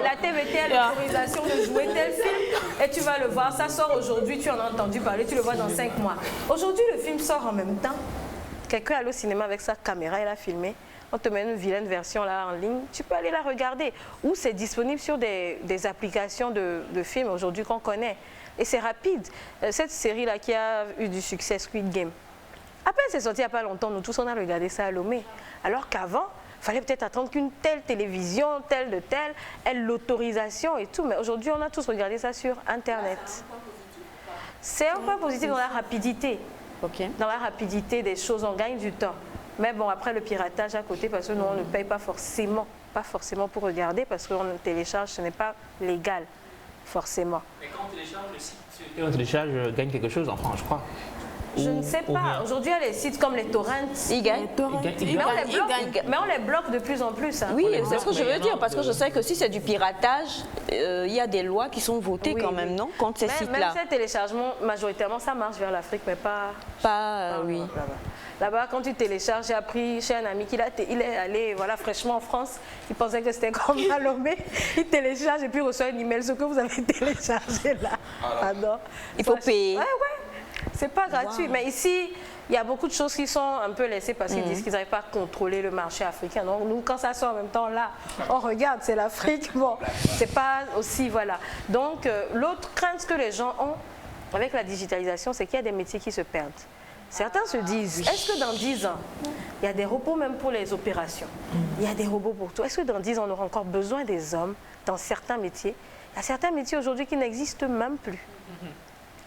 la TVT ait l'autorisation de jouer tel film et tu vas le voir. Ça sort aujourd'hui, tu en as entendu parler, tu le vois dans 5 mois. Aujourd'hui, le film sort en même temps. Quelqu'un allait au cinéma avec sa caméra, il a filmé. On te met une vilaine version là en ligne, tu peux aller la regarder. Ou c'est disponible sur des applications de films aujourd'hui qu'on connaît. Et c'est rapide. Cette série-là qui a eu du succès, Squid Game, à peine c'est sorti il n'y a pas longtemps, nous tous on a regardé ça à Lomé. Alors qu'avant, il fallait peut-être attendre qu'une telle télévision, telle de telle, ait l'autorisation et tout. Mais aujourd'hui, on a tous regardé ça sur Internet. C'est un point positif dans la rapidité. Dans la rapidité des choses, on gagne du temps. Mais bon, après le piratage à côté, parce que nous, on ne paye pas forcément pour regarder, parce qu'on télécharge, ce n'est pas légal. Forcément. Mais quand on télécharge le site, on télécharge, gagne quelque chose, enfin, je crois. Je ne sais pas. Aujourd'hui, il y a les sites comme les torrents. Ils gagnent. Mais on les bloque de plus en plus. Hein. Oui, c'est ce que je veux dire, parce que je sais que si c'est du piratage, il y a des lois qui sont votées quand même, non, contre ces sites-là. Même ces téléchargements, majoritairement, ça marche vers l'Afrique, mais pas... oui. Là-bas, quand tu télécharges, j'ai appris chez un ami qu'il est allé voilà, fraîchement en France. Il pensait que c'était comme à Lomé. Il télécharge et puis reçoit un email. Ce que vous avez téléchargé là. Pardon. Il faut payer. Ouais. C'est pas gratuit. Mais ici, il y a beaucoup de choses qui sont un peu laissées parce qu'ils disent qu'ils n'arrivent pas à contrôler le marché africain. Donc nous, quand ça sort en même temps là, on regarde, c'est l'Afrique. Bon, c'est pas aussi, voilà. Donc l'autre crainte que les gens ont avec la digitalisation, c'est qu'il y a des métiers qui se perdent. Certains se disent, est-ce que dans 10 ans, il y a des robots même pour les opérations? Il y a des robots pour tout. Est-ce que dans 10 ans, on aura encore besoin des hommes dans certains métiers? Il y a certains métiers aujourd'hui qui n'existent même plus.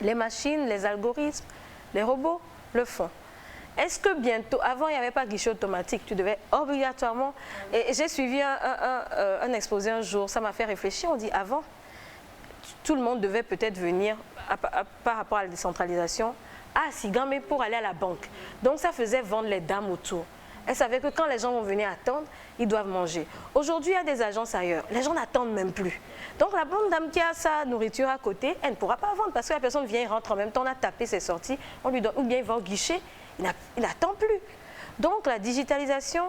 Les machines, les algorithmes, les robots le font. Est-ce que bientôt, avant il n'y avait pas de guichet automatique, tu devais obligatoirement... Et j'ai suivi un exposé un jour, ça m'a fait réfléchir, on dit avant, tout le monde devait peut-être venir par rapport à la décentralisation, à Sigamé pour aller à la banque. Donc ça faisait vendre les dames autour. Elles savaient que quand les gens vont venir attendre, ils doivent manger. Aujourd'hui, il y a des agences ailleurs. Les gens n'attendent même plus. Donc la bonne dame qui a sa nourriture à côté, elle ne pourra pas vendre parce que la personne vient et rentre en même temps, on a tapé, c'est sorti, on lui donne, ou bien il va au guichet, il n'attend plus. Donc la digitalisation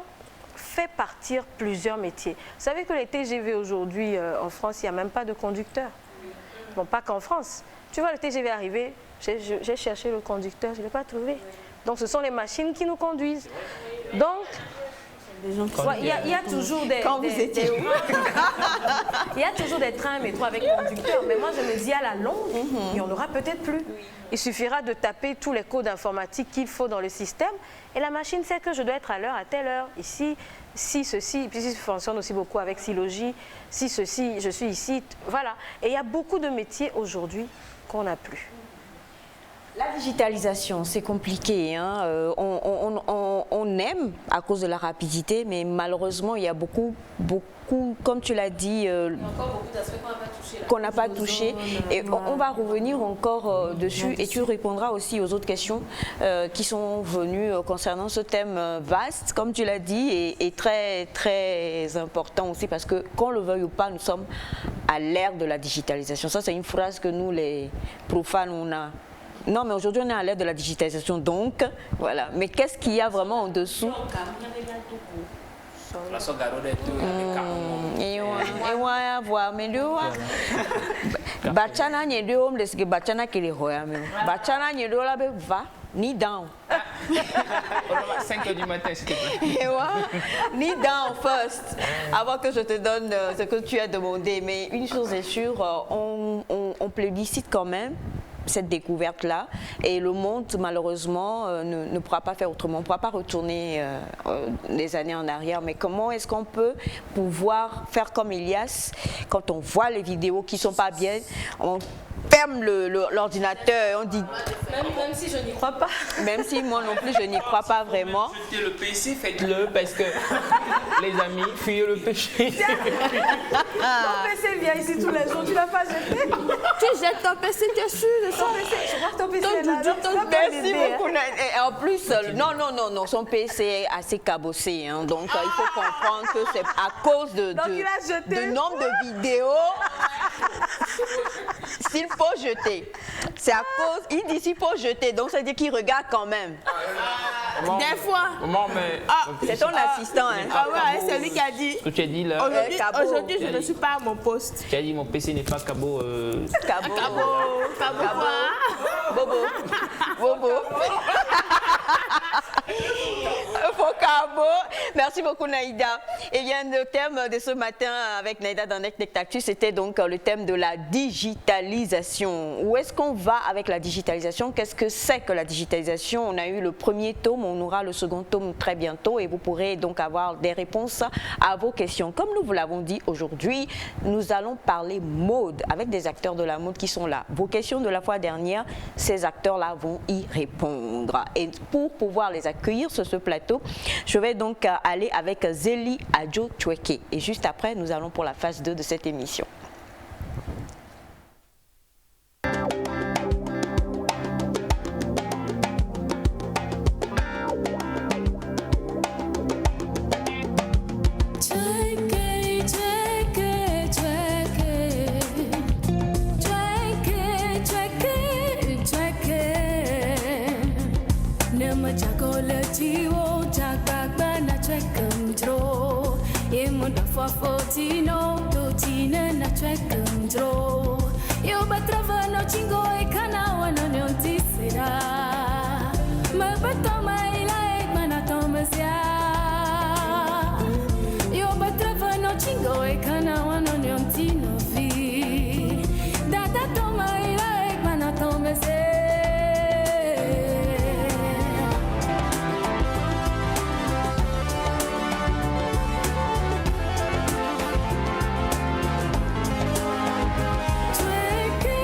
fait partir plusieurs métiers. Vous savez que les TGV aujourd'hui en France, il n'y a même pas de conducteur. Bon, pas qu'en France. Tu vois le TGV arriver, j'ai cherché le conducteur, je ne l'ai pas trouvé. Donc ce sont les machines qui nous conduisent. Donc, il y a toujours des... Quand vous étiez... Il y a toujours des trains métro avec conducteur. Mais moi, je me dis à la longue, il n'y en aura peut-être plus. Il suffira de taper tous les codes informatiques qu'il faut dans le système. Et la machine sait que je dois être à l'heure, à telle heure. Ici, si ceci, puis ça fonctionne aussi beaucoup avec Silogie. Si ceci, je suis ici. Voilà. Et il y a beaucoup de métiers aujourd'hui qu'on n'a plus. La digitalisation, c'est compliqué. Hein? On aime à cause de la rapidité, mais malheureusement, il y a beaucoup, comme tu l'as dit, qu'on n'a pas touché. Et on va revenir encore dessus et tu répondras aussi aux autres questions qui sont venues concernant ce thème vaste, comme tu l'as dit, et très, très important aussi parce que, qu'on le veuille ou pas, nous sommes à l'ère de la digitalisation. Ça, c'est une phrase que nous, les profanes, on a Non, mais aujourd'hui, on est à l'ère de la digitalisation, donc, voilà. Mais qu'est-ce qu'il y a vraiment en dessous? Bachana nye do les que bachana qui les roya même. Bachana nye do la be va ni down. 5 h du matin, s'il te plaît. Ni down first. Avant que je te donne ce que tu as demandé. Mais une chose est sûre, on plébiscite quand même cette découverte-là et le monde malheureusement ne pourra pas faire autrement, on ne pourra pas retourner des années en arrière, mais comment est-ce qu'on peut pouvoir faire comme Elias quand on voit les vidéos qui ne sont pas bien, on ferme l'ordinateur, on dit... Même si je n'y crois pas. Même si moi non plus je n'y crois pas vraiment. Jetez le PC, faites-le parce que les amis, fuyez le péché. Ton PC vient ici tous les jours, tu l'as pas jeté. Tu jettes ton PC, tu es sûr de son PC. Je vois que ton PC est là. Merci beaucoup. Et en plus, non, son PC est assez cabossé. Hein, donc il faut comprendre que c'est à cause de nombre de vidéos. S'il faut jeter, c'est à cause, il dit s'il faut jeter, donc ça veut dire qu'il regarde quand même. Des fois. C'est ton assistant. Hein. Ah ouais, c'est lui qui a dit. Ce que tu as dit là. Aujourd'hui, je ne suis pas à mon poste. Tu as dit mon PC n'est pas Cabo. Cabo quoi? Bobo. Cabo. Merci beaucoup Naïda. Et bien le thème de ce matin avec Naïda dans Nectactus, c'était donc le thème de la digitalisation. Où est-ce qu'on va avec la digitalisation? Qu'est-ce que c'est que la digitalisation? On a eu le premier tome, on aura le second tome très bientôt et vous pourrez donc avoir des réponses à vos questions. Comme nous vous l'avons dit aujourd'hui, nous allons parler mode avec des acteurs de la mode qui sont là. Vos questions de la fois dernière, ces acteurs-là vont y répondre. Et pour pouvoir les accueillir sur ce plateau, je vais donc aller avec Zélie Adjo Choueke. Et juste après, nous allons pour la phase 2 de cette émission. Eu batrava no chingo e canawa no nyotisira. Me batoma ila ek manatoma sia. Eu batrava no chingo e canawa no nyotino vi. Dada toma ila ek manatoma sia. Tweke,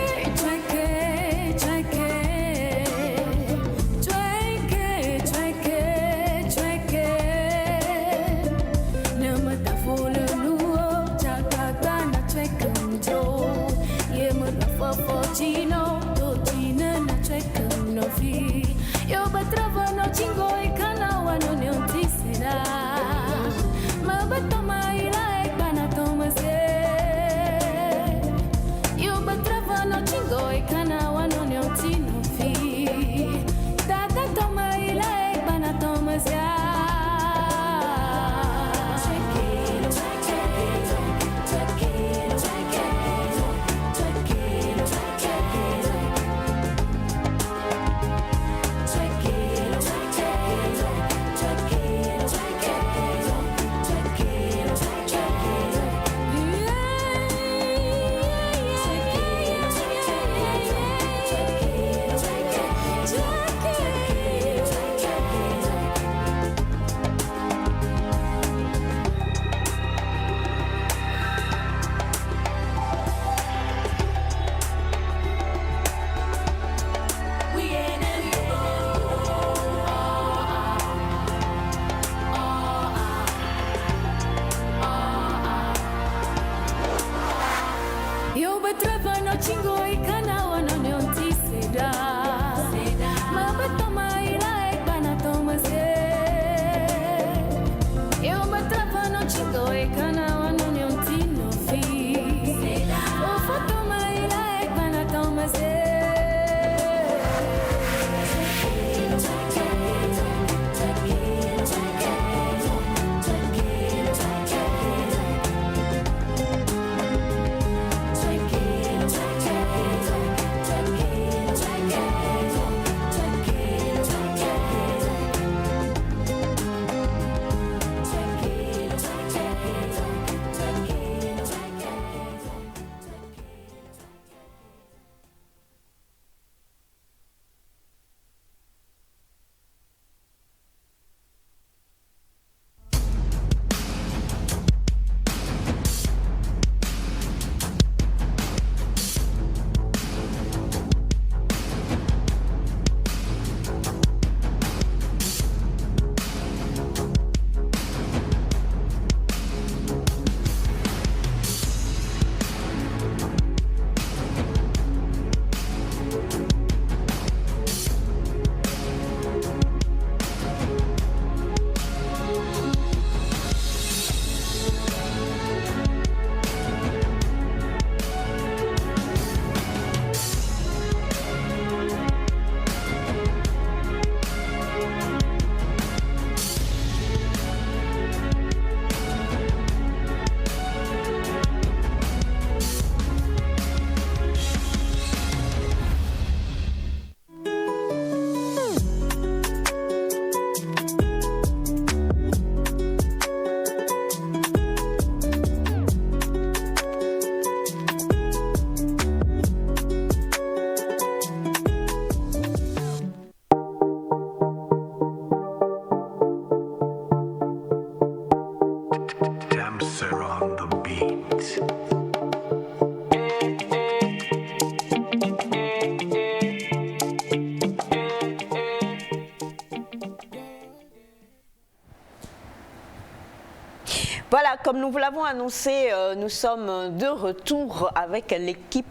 Voilà, comme nous vous l'avons annoncé, nous sommes de retour avec l'équipe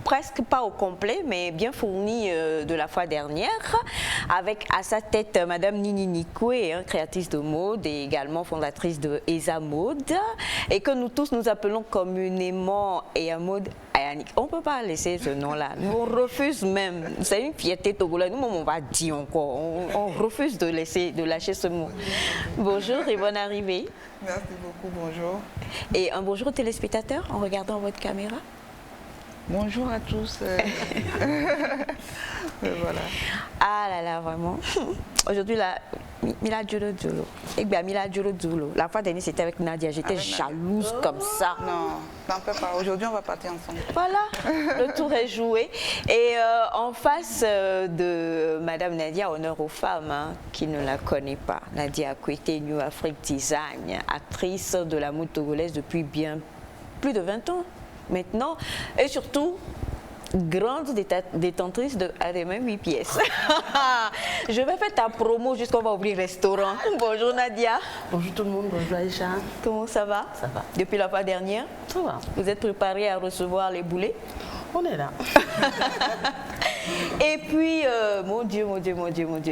presque pas au complet, mais bien fournie de la fois dernière, avec à sa tête Madame Nini Nikwe, créatrice de mode et également fondatrice de ESA Mode, et que nous tous nous appelons communément ESA Mode Ayanik. On ne peut pas laisser ce nom-là, nous on refuse même, c'est une fierté togolaise, nous on va dire encore, on refuse de lâcher ce mot. Bonjour et bonne arrivée. Merci beaucoup, bonjour. Et un bonjour aux téléspectateurs en regardant votre caméra. Bonjour à tous. Voilà. Ah là là, vraiment. Aujourd'hui, là, Mila Djolo Djolo. Eh bien, Mila Djolo Djolo. La fois dernière, c'était avec Nadia. J'étais jalouse comme ça. Non, t'en peux pas. Aujourd'hui, on va partir ensemble. Voilà, le tour est joué. Et en face de Madame Nadia, honneur aux femmes qui ne la connaissent pas. Nadia Akwete, New Afrique Design, actrice de la mode togolaise depuis bien plus de 20 ans. Maintenant, et surtout, grande détentrice de ADM 8 pièces. Je vais faire ta promo jusqu'on va ouvrir restaurant. Bonjour Nadia. Bonjour tout le monde, bonjour Aïcha. Comment ça va? Ça va. Depuis la fois dernière? Ça va. Vous êtes préparée à recevoir les boulets? On est là. Et puis, mon Dieu,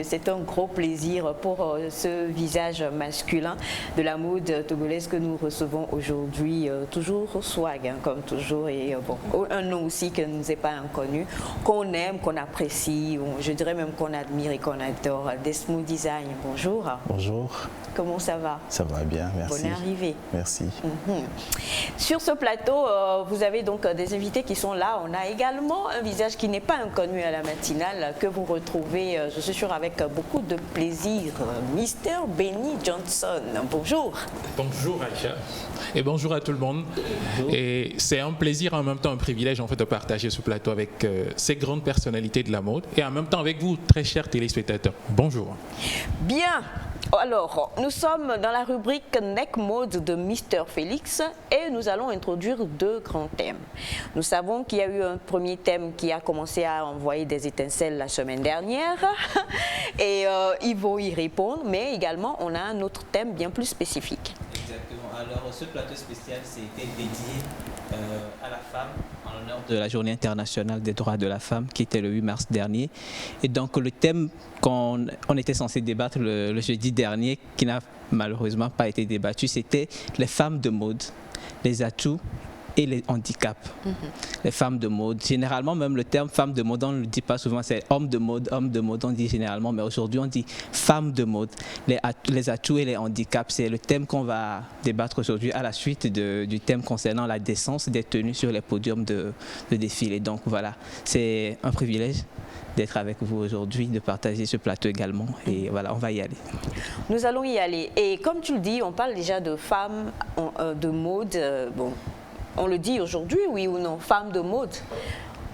c'est un gros plaisir pour ce visage masculin de la mode togolaise que nous recevons aujourd'hui. Toujours swag, comme toujours, et bon, un nom aussi qui ne nous est pas inconnu, qu'on aime, qu'on apprécie, je dirais même qu'on admire et qu'on adore. Desmo Design, bonjour. Bonjour. Comment ça va? Ça va bien, merci. Bonne arrivée. Merci. Sur ce plateau, vous avez donc des invités qui sont là. On a également un visage qui n'est pas inconnu à la matinale, que vous retrouvez, je suis sûre, avec beaucoup de plaisir. Mr. Benny Johnson, bonjour. Bonjour Aïcha. Et bonjour à tout le monde. Bonjour. Et c'est un plaisir, en même temps un privilège en fait, de partager ce plateau avec ces grandes personnalités de la mode et en même temps avec vous, très chers téléspectateurs. Bonjour. Bien. Alors, nous sommes dans la rubrique Neck Mode de Mr. Félix et nous allons introduire deux grands thèmes. Nous savons qu'il y a eu un premier thème qui a commencé à envoyer des étincelles la semaine dernière et ils vont y répondre, mais également on a un autre thème bien plus spécifique. Exactement. Alors, ce plateau spécial, c'était dédié à la femme en l'honneur de la Journée internationale des droits de la femme qui était le 8 mars dernier. Et donc, le thème qu'on était censé débattre le jeudi dernier, qui n'a malheureusement pas été débattu, c'était les femmes de mode, les atouts et les handicaps. Les femmes de mode, généralement même le terme femme de mode, on ne le dit pas souvent, c'est homme de mode, on dit généralement, mais aujourd'hui on dit femme de mode. Les atouts et les handicaps, c'est le thème qu'on va débattre aujourd'hui à la suite du thème concernant la décence des tenues sur les podiums de défilé. Donc voilà, c'est un privilège d'être avec vous aujourd'hui, de partager ce plateau également. Et voilà, on va y aller. Nous allons y aller. Et comme tu le dis, on parle déjà de femmes de mode. Bon, on le dit aujourd'hui, oui ou non, femme de mode.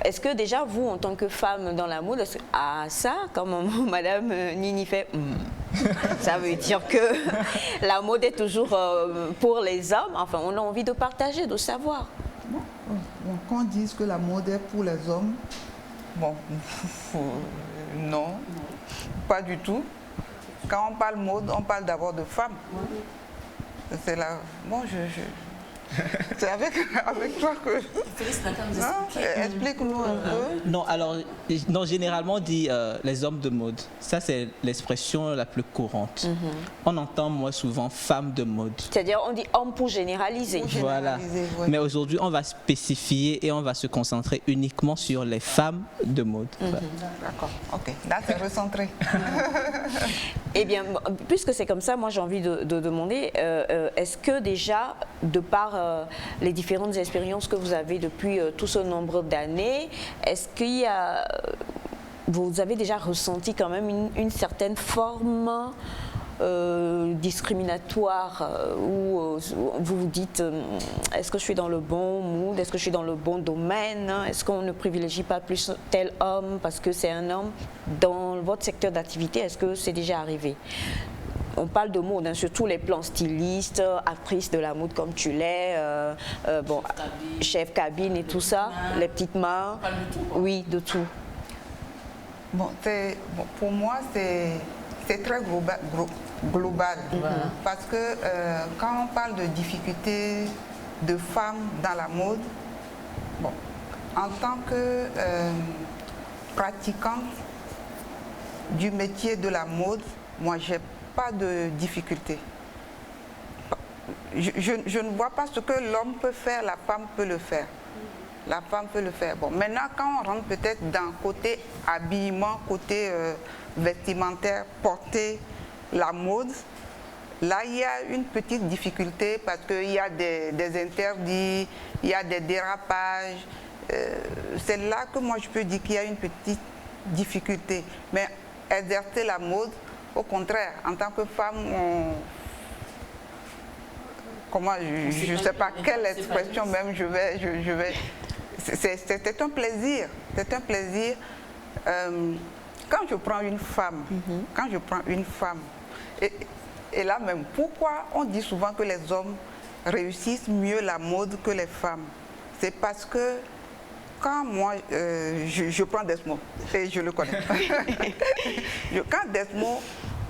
Est-ce que déjà, vous, en tant que femme dans la mode, ça, comme Madame Nini fait, ça veut dire que la mode est toujours pour les hommes. Enfin, on a envie de partager, de savoir. Bon, quand on dit que la mode est pour les hommes, bon, non, pas du tout. Quand on parle mode, on parle d'abord de femmes. C'est là, bon, c'est avec toi que... Explique-nous un peu. Non, alors, non, généralement on dit les hommes de mode. Ça, c'est l'expression la plus courante. On entend moins souvent femme de mode. C'est-à-dire, on dit homme pour généraliser. Voilà. Ouais. Mais aujourd'hui, on va spécifier et on va se concentrer uniquement sur les femmes de mode. Voilà. D'accord, ok. Là, c'est recentré. Eh bien, puisque c'est comme ça, moi j'ai envie de demander, est-ce que déjà, de par les différentes expériences que vous avez depuis tout ce nombre d'années, est-ce qu'il y a, vous avez déjà ressenti quand même une certaine forme discriminatoire où vous vous dites est-ce que je suis dans le bon mood, est-ce que je suis dans le bon domaine, est-ce qu'on ne privilégie pas plus tel homme parce que c'est un homme dans votre secteur d'activité, est-ce que c'est déjà arrivé? On parle de mode, hein, sur tous les plans, styliste, actrice de la mode comme tu l'es, bon, chef cabine et tout ça, les petites mains, oui, de tout. Bon, pour moi, c'est très globale. Parce que quand on parle de difficultés de femmes dans la mode, bon, en tant que pratiquante du métier de la mode, moi, je n'ai pas de difficulté. Je ne vois pas ce que l'homme peut faire, la femme peut le faire. La femme peut le faire. Bon, maintenant, quand on rentre peut-être dans côté habillement, côté vestimentaire, porter la mode, là, il y a une petite difficulté parce qu'il y a des interdits, il y a des dérapages. C'est là que moi, je peux dire qu'il y a une petite difficulté. Mais exercer la mode, au contraire, en tant que femme, comment, je ne sais pas quelle expression même je vais c'est un plaisir, c'est un plaisir. Quand je prends une femme, et là même, pourquoi on dit souvent que les hommes réussissent mieux la mode que les femmes? C'est parce que quand moi, je prends Desmo, et je le connais, quand Desmo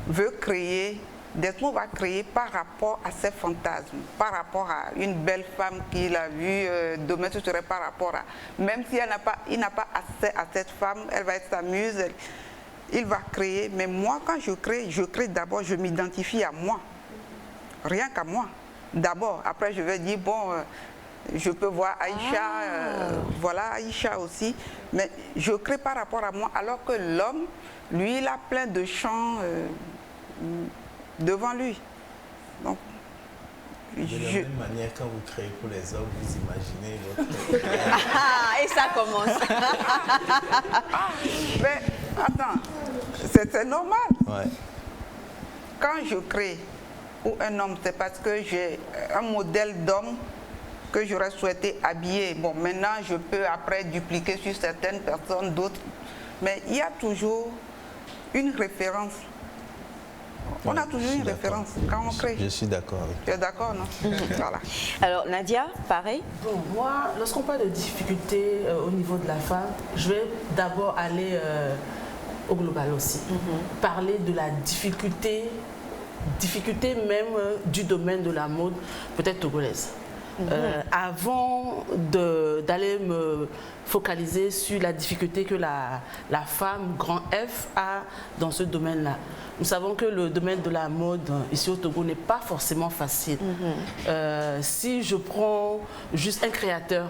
veut créer, Desmo va créer par rapport à ses fantasmes, par rapport à une belle femme qu'il a vue, demain ce serait par rapport à... Même s'il n'a pas accès à cette femme, elle va s'amuser, il va créer. Mais moi, quand je crée d'abord, je m'identifie à moi, rien qu'à moi. D'abord, après je vais dire, bon, je peux voir Aïcha, voilà Aïcha aussi, mais je crée par rapport à moi, alors que l'homme, lui, il a plein de champs devant lui. Donc, de la même manière, quand vous créez pour les hommes, vous imaginez votre... Et ça commence. Mais attends, c'est normal. Ouais. Quand je crée pour un homme, c'est parce que j'ai un modèle d'homme que j'aurais souhaité habiller. Bon, maintenant, je peux après dupliquer sur certaines personnes, d'autres. Mais il y a toujours une référence. On a toujours une référence quand on crée. Je suis d'accord. Tu es d'accord, non? Voilà. Alors, Nadia, pareil? Bon, moi, lorsqu'on parle de difficultés au niveau de la femme, je vais d'abord aller au global aussi. Parler de la difficulté même du domaine de la mode, peut-être togolaise. Avant d'aller me focaliser sur la difficulté que la femme, grand F, a dans ce domaine-là. Nous savons que le domaine de la mode ici au Togo n'est pas forcément facile. Si je prends juste un créateur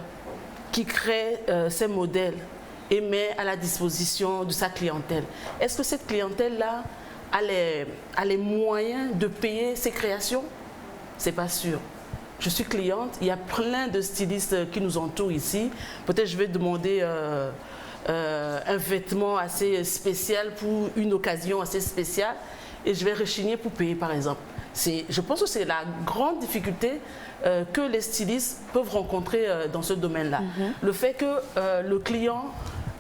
qui crée ses modèles et met à la disposition de sa clientèle, est-ce que cette clientèle-là a les moyens de payer ses créations? C'est pas sûr. Je suis cliente, il y a plein de stylistes qui nous entourent ici. Peut-être je vais demander un vêtement assez spécial pour une occasion assez spéciale et je vais rechigner pour payer par exemple. Je pense que c'est la grande difficulté que les stylistes peuvent rencontrer dans ce domaine-là. Le fait que le client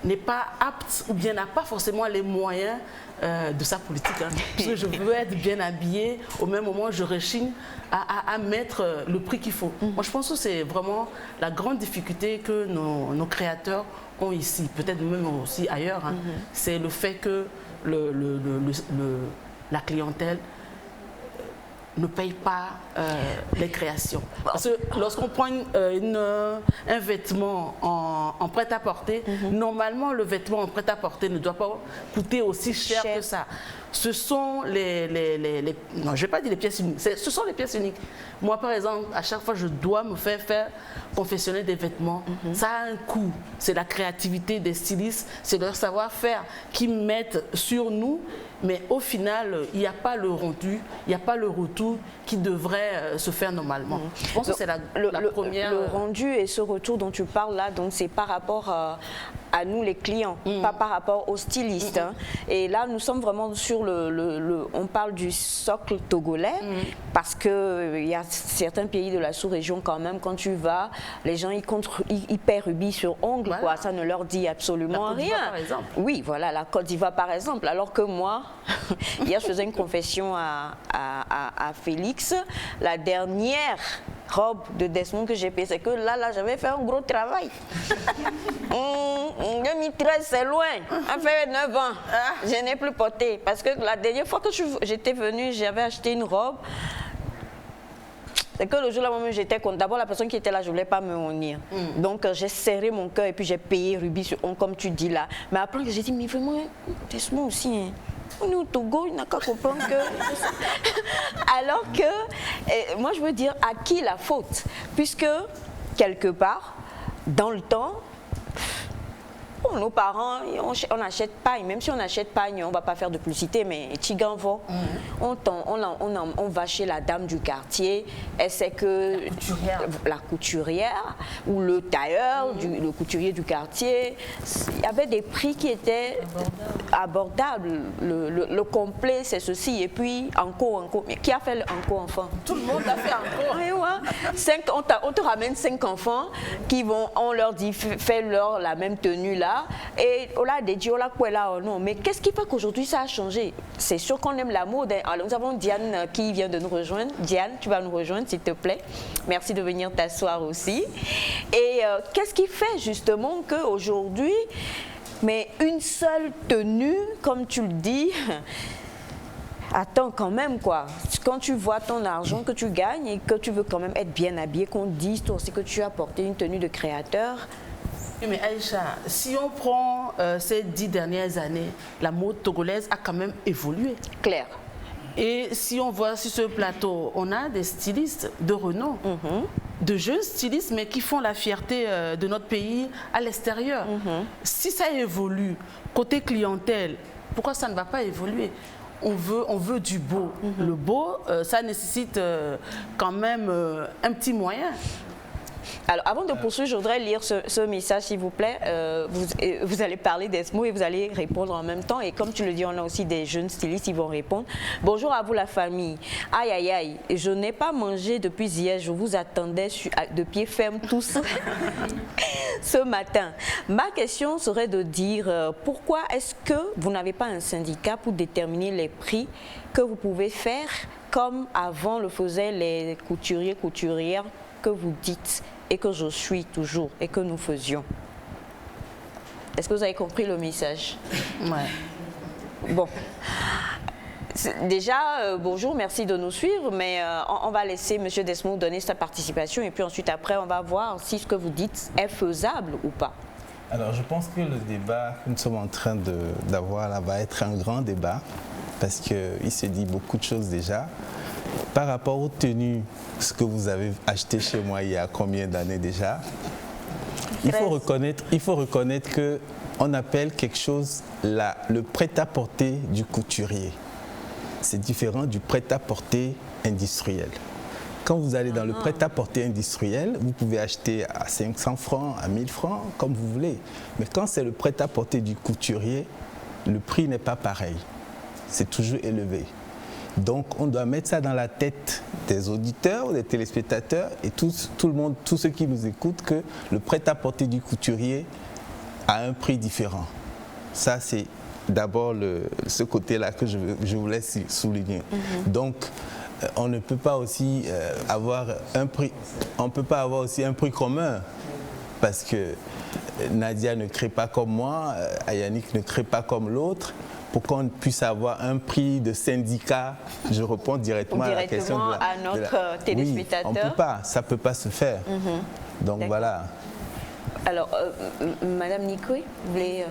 n'est pas apte ou bien n'a pas forcément les moyens de sa politique. Parce que je veux être bien habillée, au même moment je rechigne à mettre le prix qu'il faut. Moi je pense que c'est vraiment la grande difficulté que nos créateurs ont ici, peut-être même aussi ailleurs. C'est le fait que la clientèle ne paye pas les créations. Parce que lorsqu'on prend un vêtement en prêt-à-porter, normalement le vêtement en prêt-à-porter ne doit pas coûter aussi cher que ça. Ce sont non, je ne vais pas dire les pièces uniques, ce sont les pièces uniques. Moi par exemple, à chaque fois je dois me faire confectionner des vêtements. Ça a un coût, c'est la créativité des stylistes, c'est leur savoir-faire qui mettent sur nous. Mais au final, il n'y a pas le rendu, il n'y a pas le retour qui devrait se faire normalement. Je pense que c'est la première... Le rendu et ce retour dont tu parles là, c'est par rapport à nous les clients, pas par rapport aux stylistes. Et là, nous sommes vraiment sur on parle du socle togolais, parce qu'il y a certains pays de la sous-région quand même, quand tu vas, les gens ils paient rubis sur ongle, quoi. Ça ne leur dit absolument rien. Par exemple. Oui, voilà, la Côte d'Ivoire par exemple, alors que moi, hier je faisais une confession à Félix, la dernière robe de Desmond que j'ai payée, c'est que là, j'avais fait un gros travail. 2013, c'est loin. Ça fait 9 ans. Je n'ai plus porté. Parce que la dernière fois que j'étais venue, j'avais acheté une robe. C'est que le jour-là, moi-même, j'étais contente. D'abord, la personne qui était là, je ne voulais pas me honir. Donc, j'ai serré mon cœur et puis j'ai payé rubis sur on, comme tu dis là. Mais après, j'ai dit, mais vraiment, Desmond aussi, hein. On est au Togo, il n'a qu'à comprendre que... Alors que, moi, je veux dire, à qui la faute? Puisque, quelque part, dans le temps, nos parents, on n'achète pas, même si on n'achète pas, on ne va pas faire de publicité, mais Tiganvo, on va chez la dame du quartier, elle sait que la couturière ou le tailleur, le couturier du quartier, il y avait des prix qui étaient abordables. Le complet, c'est ceci, et puis encore. Mais qui a fait le encore enfant? Tout le monde a fait encore. Oui, ouais. On te ramène 5 enfants qui vont, on leur dit, fais-leur la même tenue là. Et on l'a dit, on l'a quoi là, non. Mais qu'est-ce qui fait qu'aujourd'hui ça a changé? C'est sûr qu'on aime la mode. Alors nous avons Diane qui vient de nous rejoindre. Diane, tu vas nous rejoindre s'il te plaît. Merci de venir t'asseoir aussi. Et qu'est-ce qui fait justement qu'aujourd'hui, mais une seule tenue, comme tu le dis, attends quand même quoi, quand tu vois ton argent que tu gagnes et que tu veux quand même être bien habillé, qu'on dise toi aussi que tu as porté une tenue de créateur. Oui, mais Aïcha, si on prend ces 10 dernières années, la mode togolaise a quand même évolué. Claire. Et si on voit sur ce plateau, on a des stylistes de renom, de jeunes stylistes, mais qui font la fierté de notre pays à l'extérieur. Si ça évolue, côté clientèle, pourquoi ça ne va pas évoluer? On veut du beau. Le beau, ça nécessite quand même un petit moyen. Alors, avant de poursuivre, je voudrais lire ce message, s'il vous plaît. Vous allez parler d'Esmo et vous allez répondre en même temps. Et comme tu le dis, on a aussi des jeunes stylistes qui vont répondre. Bonjour à vous, la famille. Aïe, aïe, aïe. Je n'ai pas mangé depuis hier. Je vous attendais de pied ferme tous ce matin. Ma question serait de dire pourquoi est-ce que vous n'avez pas un syndicat pour déterminer les prix que vous pouvez faire comme avant le faisaient les couturiers, couturières que vous dites et que je suis toujours et que nous faisions. Est-ce que vous avez compris le message? Ouais. Bon. Déjà, bonjour, merci de nous suivre, mais on va laisser M. Desmond donner sa participation et puis ensuite après on va voir si ce que vous dites est faisable ou pas. Alors je pense que le débat que nous sommes en train d'avoir là va être un grand débat parce qu'il se dit beaucoup de choses déjà. Par rapport aux tenues, ce que vous avez acheté chez moi il y a combien d'années déjà, il faut reconnaître qu'on appelle quelque chose le prêt-à-porter du couturier. C'est différent du prêt-à-porter industriel. Quand vous allez dans le prêt-à-porter industriel, vous pouvez acheter à 500 francs, à 1000 francs, comme vous voulez. Mais quand c'est le prêt-à-porter du couturier, le prix n'est pas pareil. C'est toujours élevé. Donc on doit mettre ça dans la tête des auditeurs, des téléspectateurs et tout le monde, tous ceux qui nous écoutent, que le prêt-à-porter du couturier a un prix différent. Ça c'est d'abord ce côté-là que je voulais souligner. Donc on ne peut pas aussi avoir un prix, on peut pas avoir aussi un prix commun parce que Nadia ne crée pas comme moi, Yannick ne crée pas comme l'autre. Pour qu'on puisse avoir un prix de syndicat, je réponds directement à la question à notre téléspectateur. Oui, on ne peut pas, ça ne peut pas se faire. Donc voilà. Alors, Madame Nikoui, vous voulez...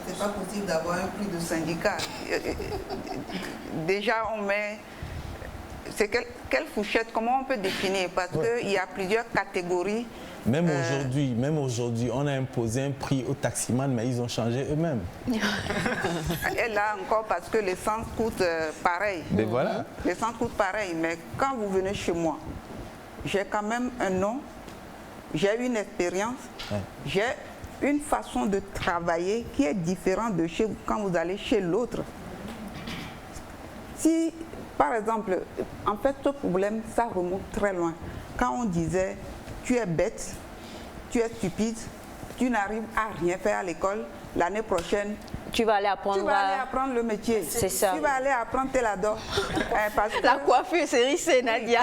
C'est pas possible d'avoir un prix de syndicat. Déjà, on met... C'est quelle fourchette, comment on peut définir? Parce qu'il y a plusieurs catégories. Même aujourd'hui, on a imposé un prix aux taximans, mais ils ont changé eux-mêmes. Et là encore, parce que l'essence coûte pareil. Mais voilà. L'essence coûte pareil, mais quand vous venez chez moi, j'ai quand même un nom, j'ai une expérience, j'ai une façon de travailler qui est différente de quand vous allez chez l'autre. Si, par exemple, en fait, ce problème, ça remonte très loin. Quand on disait... Tu es bête, tu es stupide, tu n'arrives à rien faire à l'école. L'année prochaine, tu vas aller apprendre. Tu vas aller apprendre le métier. C'est ça. Tu vas aller apprendre tes ladors. La coiffure, c'est Nadia.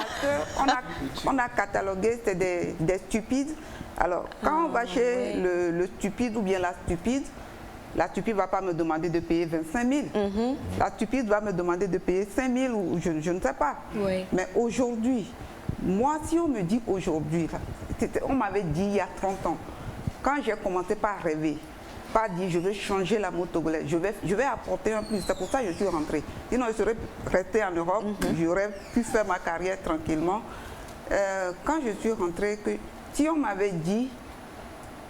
On a catalogué, c'est des stupides. Alors, quand on va chez le stupide ou bien la stupide ne va pas me demander de payer 25 000. La stupide va me demander de payer 5 000 ou je ne sais pas. Oui. Mais aujourd'hui, moi, si on me dit aujourd'hui, on m'avait dit il y a 30 ans, quand j'ai commencé par rêver, pas dire je vais changer la mode togolaise, je vais apporter un plus. C'est pour ça que je suis rentrée. Sinon, je serais restée en Europe, j'aurais pu faire ma carrière tranquillement. Quand je suis rentrée, si on m'avait dit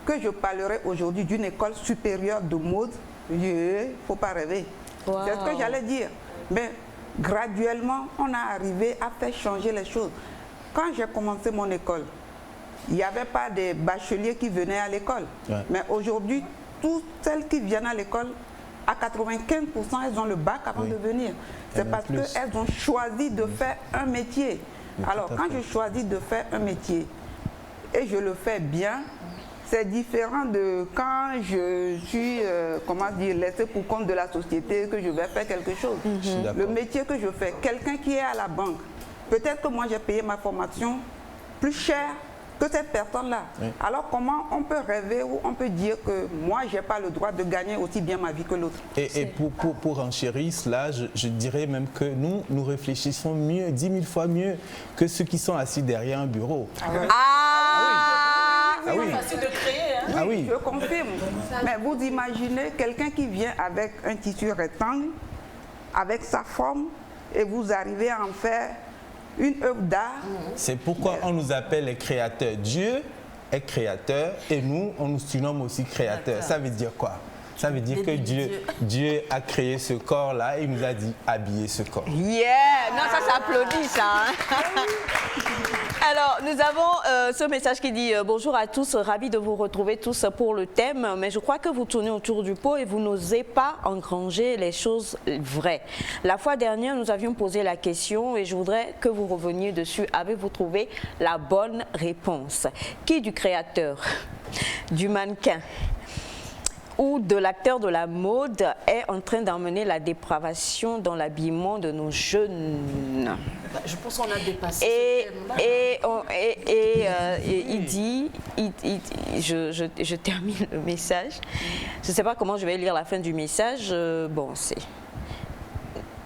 que je parlerais aujourd'hui d'une école supérieure de mode, il ne faut pas rêver. Wow. C'est ce que j'allais dire. Mais graduellement, on a arrivé à faire changer les choses. Quand j'ai commencé mon école, il n'y avait pas de bacheliers qui venaient à l'école. Ouais. Mais aujourd'hui, toutes celles qui viennent à l'école, à 95%, elles ont le bac avant de venir. C'est parce qu'elles ont choisi de faire un métier. Alors, quand je choisis de faire un métier et je le fais bien, c'est différent de quand je suis, comment dire, laissé pour compte de la société, que je vais faire quelque chose. Le métier que je fais, quelqu'un qui est à la banque, peut-être que moi j'ai payé ma formation plus cher que cette personne-là. Oui. Alors comment on peut rêver ou on peut dire que moi j'ai pas le droit de gagner aussi bien ma vie que l'autre? Et pour enchérir cela, je dirais même que nous réfléchissons mieux, 10 000 fois mieux que ceux qui sont assis derrière un bureau. C'est facile de créer. Hein? Oui, oui, je confirme. Mais vous imaginez quelqu'un qui vient avec un tissu rectangle, avec sa forme, et vous arrivez à en faire une œuvre d'art. C'est pourquoi on nous appelle les créateurs. Dieu est créateur et nous, on nous surnomme aussi créateurs. Ça veut dire quoi? Ça veut dire que Dieu a créé ce corps-là et il nous a dit habiller ce corps. Yeah! Non, ça s'applaudit, ça. Alors, nous avons ce message qui dit « Bonjour à tous, ravi de vous retrouver tous pour le thème, mais je crois que vous tournez autour du pot et vous n'osez pas engranger les choses vraies. La fois dernière, nous avions posé la question et je voudrais que vous reveniez dessus. Avez-vous trouvé la bonne réponse? Qui du créateur, du mannequin ou de l'acteur de la mode est en train d'emmener la dépravation dans l'habillement de nos jeunes? » Je pense qu'on a dépassé ce thème-là. Et il dit, je termine le message. Je ne sais pas comment je vais lire la fin du message. Bon, c'est...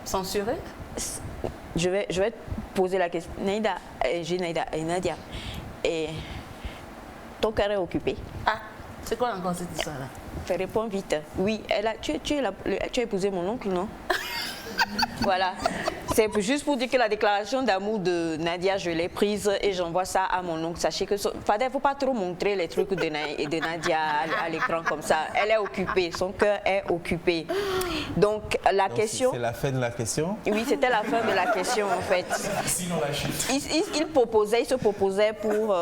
Censuré? Je vais te poser la question. Naïda, j'ai Naïda et Nadia. Et ton cœur est occupé. Ah, c'est quoi encore cette histoire-là? Réponds vite. Oui, tu as épousé mon oncle, non? Voilà. C'est juste pour dire que la déclaration d'amour de Nadia, je l'ai prise et j'envoie ça à mon oncle. Sachez que il ne faut pas trop montrer les trucs de Nadia à l'écran comme ça. Elle est occupée, son cœur est occupé. Donc la question... C'est la fin de la question? Oui, c'était la fin de la question en fait. Sinon la chute. Il se proposait pour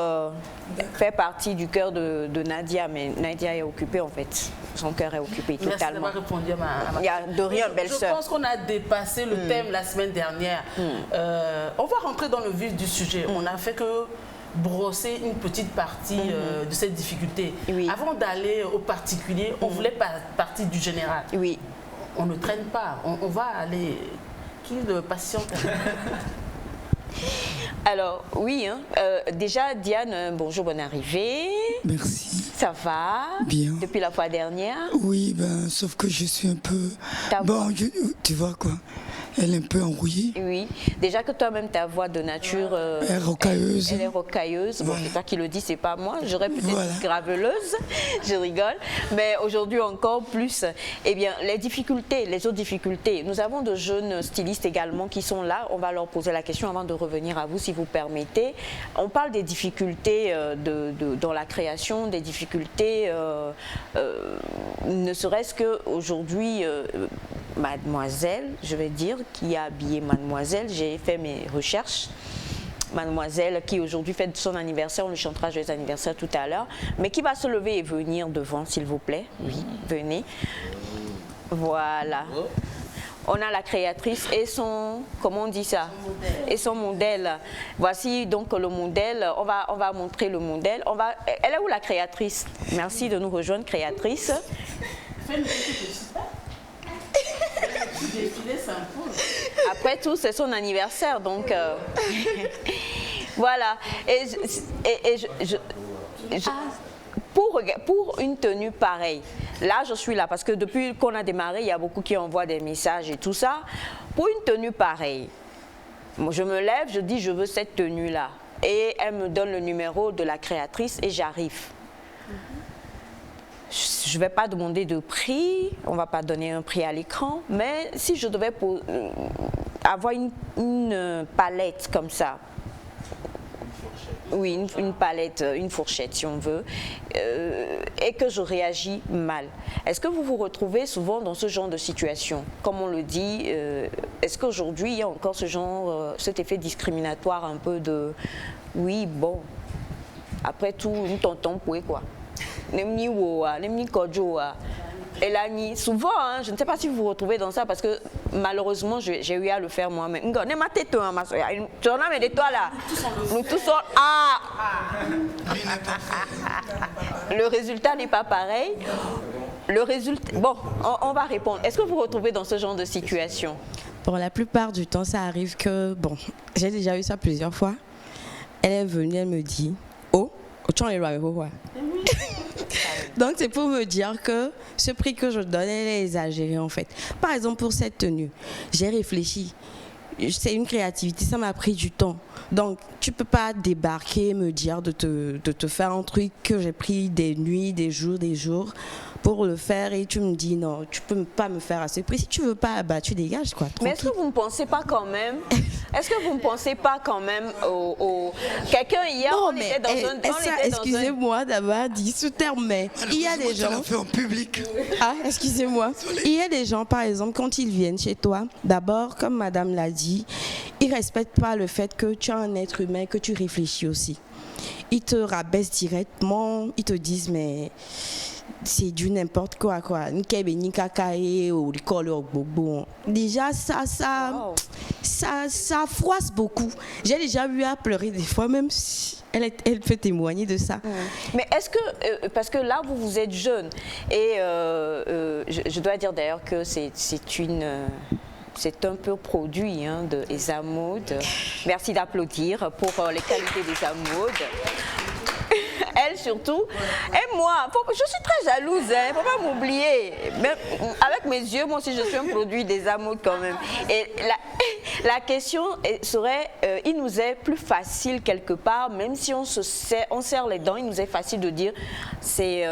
faire partie du cœur de Nadia, mais Nadia est occupée en fait. Son cœur est occupé totalement. Merci d'avoir répondu à ma... Il y a de rien, belle-sœur. Je pense qu'on a dépassé le thème la semaine dernière. On va rentrer dans le vif du sujet. On a fait que brosser une petite partie de cette difficulté. Oui. Avant d'aller au particulier, on voulait partir du général. Oui. On ne traîne pas. On va aller... Qui le patiente? Alors, oui, hein, déjà, Diane, bonjour, bonne arrivée. Merci. Ça va? Bien. Depuis la fois dernière? Oui, ben, sauf que je suis un peu... Bon, tu vois quoi? Elle est un peu enrouillée. Oui. Déjà que toi-même, ta voix de nature... elle est rocailleuse. Elle est rocailleuse. Bon, c'est toi qui le dis, c'est pas moi. J'aurais pu être graveleuse. Je rigole. Mais aujourd'hui, encore plus. Eh bien, les difficultés, les autres difficultés. Nous avons de jeunes stylistes également qui sont là. On va leur poser la question avant de revenir à vous, si vous permettez. On parle des difficultés dans la création, des difficultés, ne serait-ce qu'aujourd'hui, Mademoiselle, je vais dire, qui a habillé Mademoiselle, j'ai fait mes recherches. Mademoiselle qui aujourd'hui fête son anniversaire, on lui chantera joyeux anniversaire tout à l'heure, mais qui va se lever et venir devant, s'il vous plaît. Oui, venez. Voilà. On a la créatrice et son, comment on dit ça? Et son modèle. Voici donc le modèle. On va montrer le modèle. Elle est où la créatrice? Merci de nous rejoindre, créatrice. Après tout, c'est son anniversaire, donc voilà. Pour une tenue pareille, là je suis là parce que depuis qu'on a démarré, il y a beaucoup qui envoient des messages et tout ça. Pour une tenue pareille, moi, je me lève, je dis je veux cette tenue-là. Et elle me donne le numéro de la créatrice et j'arrive. Je ne vais pas demander de prix, on ne va pas donner un prix à l'écran, mais si je devais avoir une palette comme ça, oui, une palette, une fourchette si on veut, et que je réagis mal. Est-ce que vous vous retrouvez souvent dans ce genre de situation? Comme on le dit, est-ce qu'aujourd'hui il y a encore ce genre, cet effet discriminatoire un peu de, oui, bon, après tout, nous tonton pour quoi? Nemni woa, nemni kojoa. Et là, souvent, hein, je ne sais pas si vous vous retrouvez dans ça parce que malheureusement, j'ai eu à le faire moi-même. Tu en as mais de toi là. Nous tous sommes. Ah! Le résultat n'est pas pareil. Le résultat. Bon, on va répondre. Est-ce que vous vous retrouvez dans ce genre de situation? Pour la plupart du temps, ça arrive que, bon, j'ai déjà eu ça plusieurs fois. Elle est venue, elle me dit, oh, tu en es là, ouais. Donc c'est pour me dire que ce prix que je donne, elle est exagéré en fait. Par exemple pour cette tenue, j'ai réfléchi. C'est une créativité, ça m'a pris du temps. Donc tu peux pas débarquer et me dire de te faire un truc que j'ai pris des nuits, des jours pour le faire et tu me dis non, tu peux pas me faire à ce prix. Si tu veux pas, bah tu dégages quoi. Mais est-ce que vous ne pensez pas quand même au quelqu'un hier non, on était dans un excusez-moi d'avoir dit ce terme, mais il y a des gens fait en public. Ah, excusez-moi. Il y a des gens par exemple quand ils viennent chez toi, d'abord comme madame l'a dit, ils respectent pas le fait que tu es un être humain, que tu réfléchis aussi. Ils te rabaissent directement, ils te disent mais c'est du n'importe quoi. Déjà, ça froisse beaucoup. J'ai déjà eu à pleurer des fois, même si elle peut témoigner de ça. Mais est-ce que, parce que là, vous êtes jeune, et je dois dire d'ailleurs que c'est un peu produit hein, de Esa Mode. Merci d'applaudir pour les qualités d'Esa Mode. Elle surtout, et moi, je suis très jalouse, il ne faut pas m'oublier. Avec mes yeux, moi aussi je suis un produit des amours quand même. Et la question serait, il nous est plus facile quelque part, même si on serre les dents, il nous est facile de dire, c'est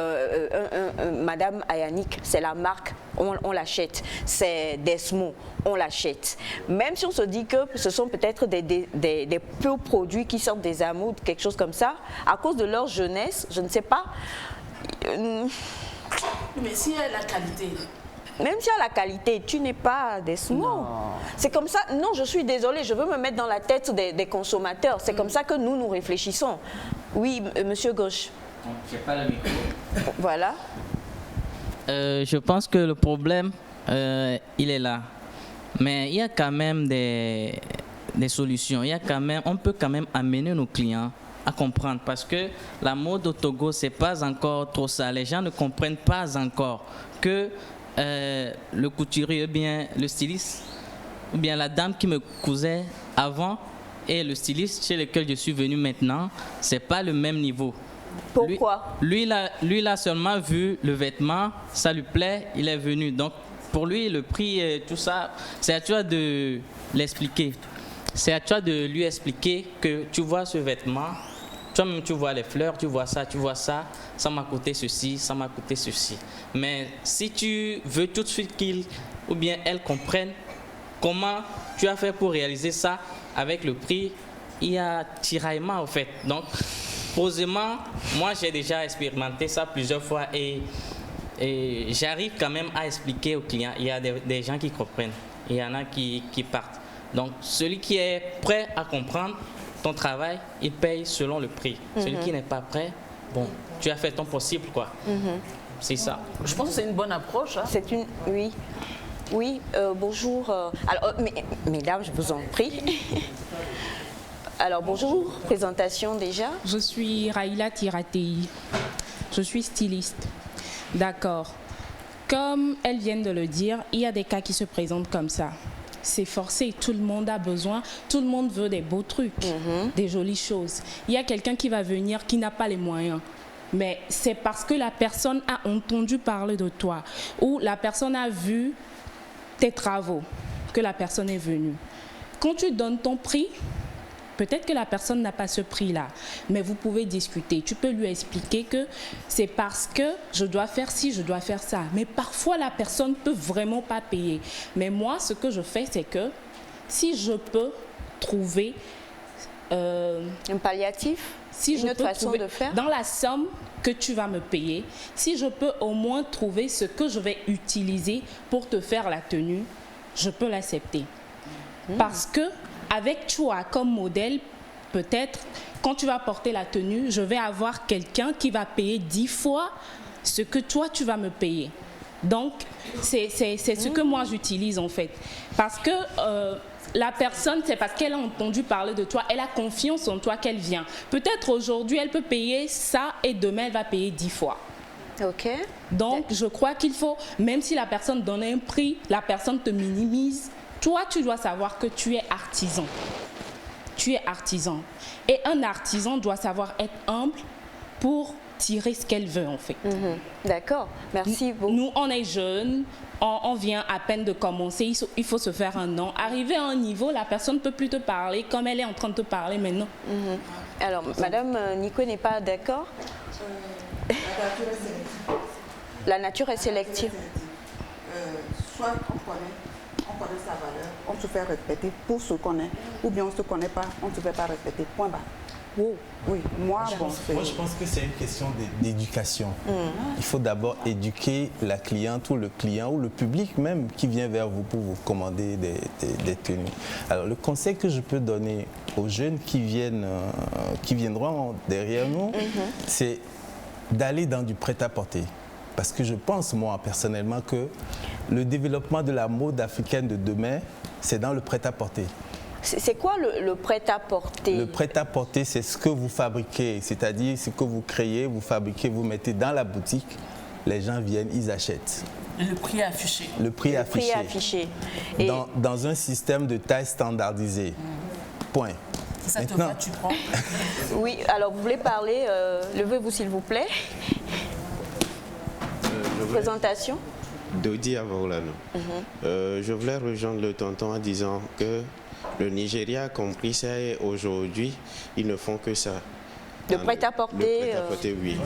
Madame Ayanik, c'est la marque, on l'achète, c'est Desmo, on l'achète. Même si on se dit que ce sont peut-être des purs produits qui sortent des amours, quelque chose comme ça, à cause de leur jeunesse, je ne sais pas. Mais si elle a la qualité. Même si elle a la qualité, tu n'es pas Desmo. C'est comme ça. Non, je suis désolée, je veux me mettre dans la tête des consommateurs. C'est comme ça que nous réfléchissons. Oui, monsieur Gauche. Je n'ai pas le micro. Voilà. Je pense que le problème, il est là. Mais il y a quand même des solutions. On peut quand même amener nos clients à comprendre parce que la mode au Togo, c'est pas encore trop ça. Les gens ne comprennent pas encore que le couturier, ou bien le styliste, ou bien la dame qui me cousait avant et le styliste chez lequel je suis venu maintenant, c'est pas le même niveau. Pourquoi? Lui, il a seulement vu le vêtement, ça lui plaît, il est venu. Donc, pour lui, le prix et tout ça, c'est à toi de l'expliquer. C'est à toi de lui expliquer que tu vois ce vêtement, toi-même tu vois les fleurs, tu vois ça, ça m'a coûté ceci, ça m'a coûté ceci. Mais si tu veux tout de suite qu'il ou bien elle comprenne comment tu as fait pour réaliser ça avec le prix, il y a tiraillement en fait. Donc, posément, moi j'ai déjà expérimenté ça plusieurs fois et j'arrive quand même à expliquer aux clients. Il y a des gens qui comprennent, il y en a qui partent. Donc, celui qui est prêt à comprendre ton travail, il paye selon le prix. Celui qui n'est pas prêt, bon, tu as fait ton possible, quoi. C'est ça. Je pense que c'est une bonne approche. Hein. C'est une... Oui. Oui, bonjour. Alors, mesdames, je vous en prie. Alors, bonjour. Présentation déjà. Je suis Raïla Tiratei. Je suis styliste. D'accord. Comme elles viennent de le dire, il y a des cas qui se présentent comme ça. C'est forcé, tout le monde a besoin, tout le monde veut des beaux trucs, des jolies choses. Il y a quelqu'un qui va venir qui n'a pas les moyens. Mais c'est parce que la personne a entendu parler de toi ou la personne a vu tes travaux que la personne est venue. Quand tu donnes ton prix, peut-être que la personne n'a pas ce prix-là, mais vous pouvez discuter. Tu peux lui expliquer que c'est parce que je dois faire ci, je dois faire ça. Mais parfois, la personne ne peut vraiment pas payer. Mais moi, ce que je fais, c'est que si je peux trouver un palliatif, si une autre façon de faire, dans la somme que tu vas me payer, si je peux au moins trouver ce que je vais utiliser pour te faire la tenue, je peux l'accepter. Parce que avec toi comme modèle, peut-être quand tu vas porter la tenue, je vais avoir quelqu'un qui va payer 10 fois ce que toi tu vas me payer. Donc c'est ce que moi j'utilise en fait. Parce que la personne, c'est parce qu'elle a entendu parler de toi, elle a confiance en toi qu'elle vient. Peut-être aujourd'hui, elle peut payer ça et demain, elle va payer 10 fois. Ok. Donc, je crois qu'il faut, même si la personne donne un prix, la personne te minimise, toi, tu dois savoir que tu es artisan. Tu es artisan. Et un artisan doit savoir être humble pour tirer ce qu'elle veut, en fait. D'accord. Merci beaucoup. Nous, on est jeunes. On vient à peine de commencer, il faut se faire un nom. Arriver à un niveau, la personne ne peut plus te parler comme elle est en train de te parler maintenant. Alors, Madame Nico n'est pas d'accord? La nature est sélective. Soit on connaît sa valeur, on se fait respecter pour ce qu'on est, ou bien on ne se connaît pas, on ne se fait pas respecter. Point barre. Oui, moi, je pense que c'est une question d'éducation. Il faut d'abord éduquer la cliente ou le client ou le public même qui vient vers vous pour vous commander des tenues. Alors le conseil que je peux donner aux jeunes qui viendront derrière nous, c'est d'aller dans du prêt-à-porter. Parce que je pense, moi, personnellement, que le développement de la mode africaine de demain, c'est dans le prêt-à-porter. C'est quoi le prêt-à-porter? Le prêt-à-porter, c'est ce que vous fabriquez, c'est-à-dire ce que vous créez, vous fabriquez, vous mettez dans la boutique, les gens viennent, ils achètent. Et le prix affiché. Le prix affiché. Et dans un système de taille standardisée. Point. Si ça te va, tu prends. Oui, alors vous voulez parler, levez-vous s'il vous plaît. Présentation. Dodi Avaolano. Je voulais rejoindre le tonton en disant que le Nigeria a compris ça et aujourd'hui, ils ne font que ça. Le prêt-à-porter. Le prêt-à-porter, oui.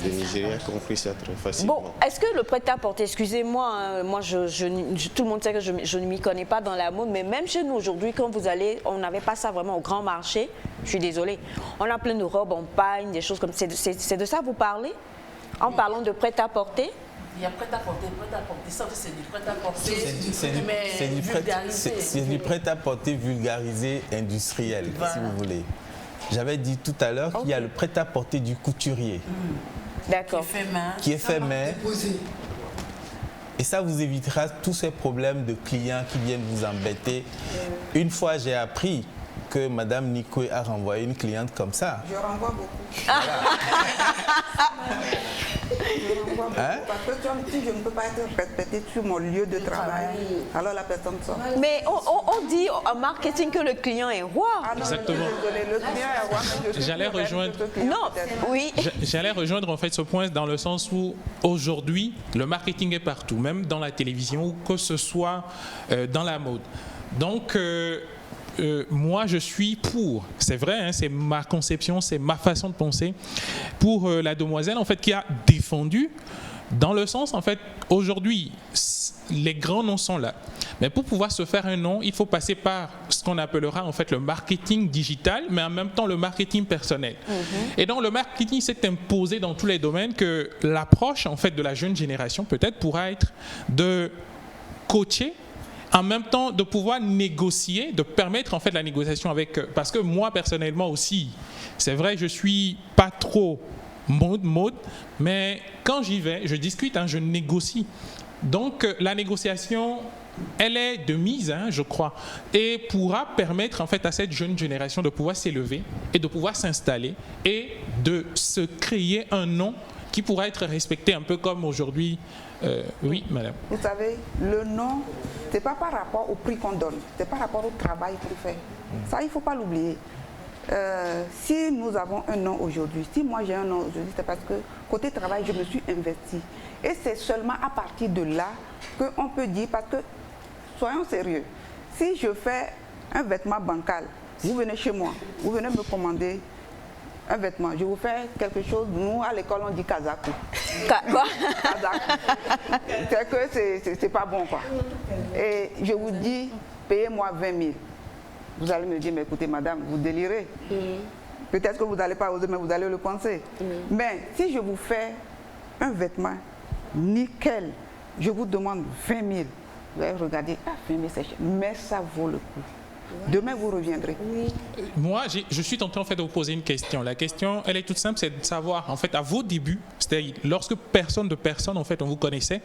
Le Nigeria a compris ça très facilement. Bon, est-ce que le prêt-à-porter, excusez-moi, hein, moi tout le monde sait que je ne m'y connais pas dans la mode, mais même chez nous aujourd'hui, quand vous allez, on n'avait pas ça vraiment au grand marché, je suis désolée. On a plein de robes en pagne, des choses comme ça. C'est de ça que vous parlez en parlant de prêt-à-porter? Il y a prêt-à-porter, ça aussi c'est du prêt-à-porter, c'est du prêt-à-porter vulgarisé industriel, si vous voulez. J'avais dit tout à l'heure qu'il y a le prêt-à-porter du couturier. D'accord. Qui est fait main. Et ça vous évitera tous ces problèmes de clients qui viennent vous embêter. Une fois, j'ai appris que Madame Nico a renvoyé une cliente comme ça. Je renvoie beaucoup. Hein? Parce que si je ne peux pas être respectée sur mon lieu de travail, alors la personne sort. Mais on dit en marketing que le client est roi. Exactement. Le client est roi. J'allais rejoindre. Non, oui. J'allais rejoindre en fait ce point dans le sens où aujourd'hui le marketing est partout, même dans la télévision ou que ce soit dans la mode. Donc moi, je suis pour, c'est vrai, hein, c'est ma conception, c'est ma façon de penser, pour la demoiselle en fait qui a défendu, dans le sens en fait, aujourd'hui, les grands noms sont là, mais pour pouvoir se faire un nom, il faut passer par ce qu'on appellera en fait le marketing digital, mais en même temps le marketing personnel. Et donc le marketing s'est imposé dans tous les domaines que l'approche en fait de la jeune génération peut-être pourra être de coacher, en même temps de pouvoir négocier, de permettre en fait la négociation avec, parce que moi personnellement aussi, c'est vrai, je suis pas trop mode, mais quand j'y vais, je discute, hein, je négocie. Donc la négociation, elle est de mise, hein, je crois, et pourra permettre en fait à cette jeune génération de pouvoir s'élever et de pouvoir s'installer et de se créer un nom qui pourra être respecté un peu comme aujourd'hui. Oui, madame. Vous savez, le nom, ce n'est pas par rapport au prix qu'on donne, c'est par rapport au travail qu'on fait. Ça, il ne faut pas l'oublier. Si nous avons un nom aujourd'hui, si moi j'ai un nom aujourd'hui, c'est parce que côté travail, je me suis investie. Et c'est seulement à partir de là qu'on peut dire, parce que, soyons sérieux, si je fais un vêtement bancal, vous venez chez moi, vous venez me commander un vêtement, je vous fais quelque chose, nous à l'école on dit kazaku. Quoi? C'est que c'est pas bon quoi. Et je vous dis, payez-moi 20 000. Vous allez me dire, mais écoutez madame, vous délirez. Peut-être que vous n'allez pas oser, mais vous allez le penser. Mais si je vous fais un vêtement nickel, je vous demande 20 000. Vous allez regarder, 20 000 c'est cher, mais ça vaut le coup. Demain, vous reviendrez. Moi, je suis tenté en fait de vous poser une question. La question, elle est toute simple, c'est de savoir, en fait, à vos débuts, c'est-à-dire lorsque personne en fait, on vous connaissait,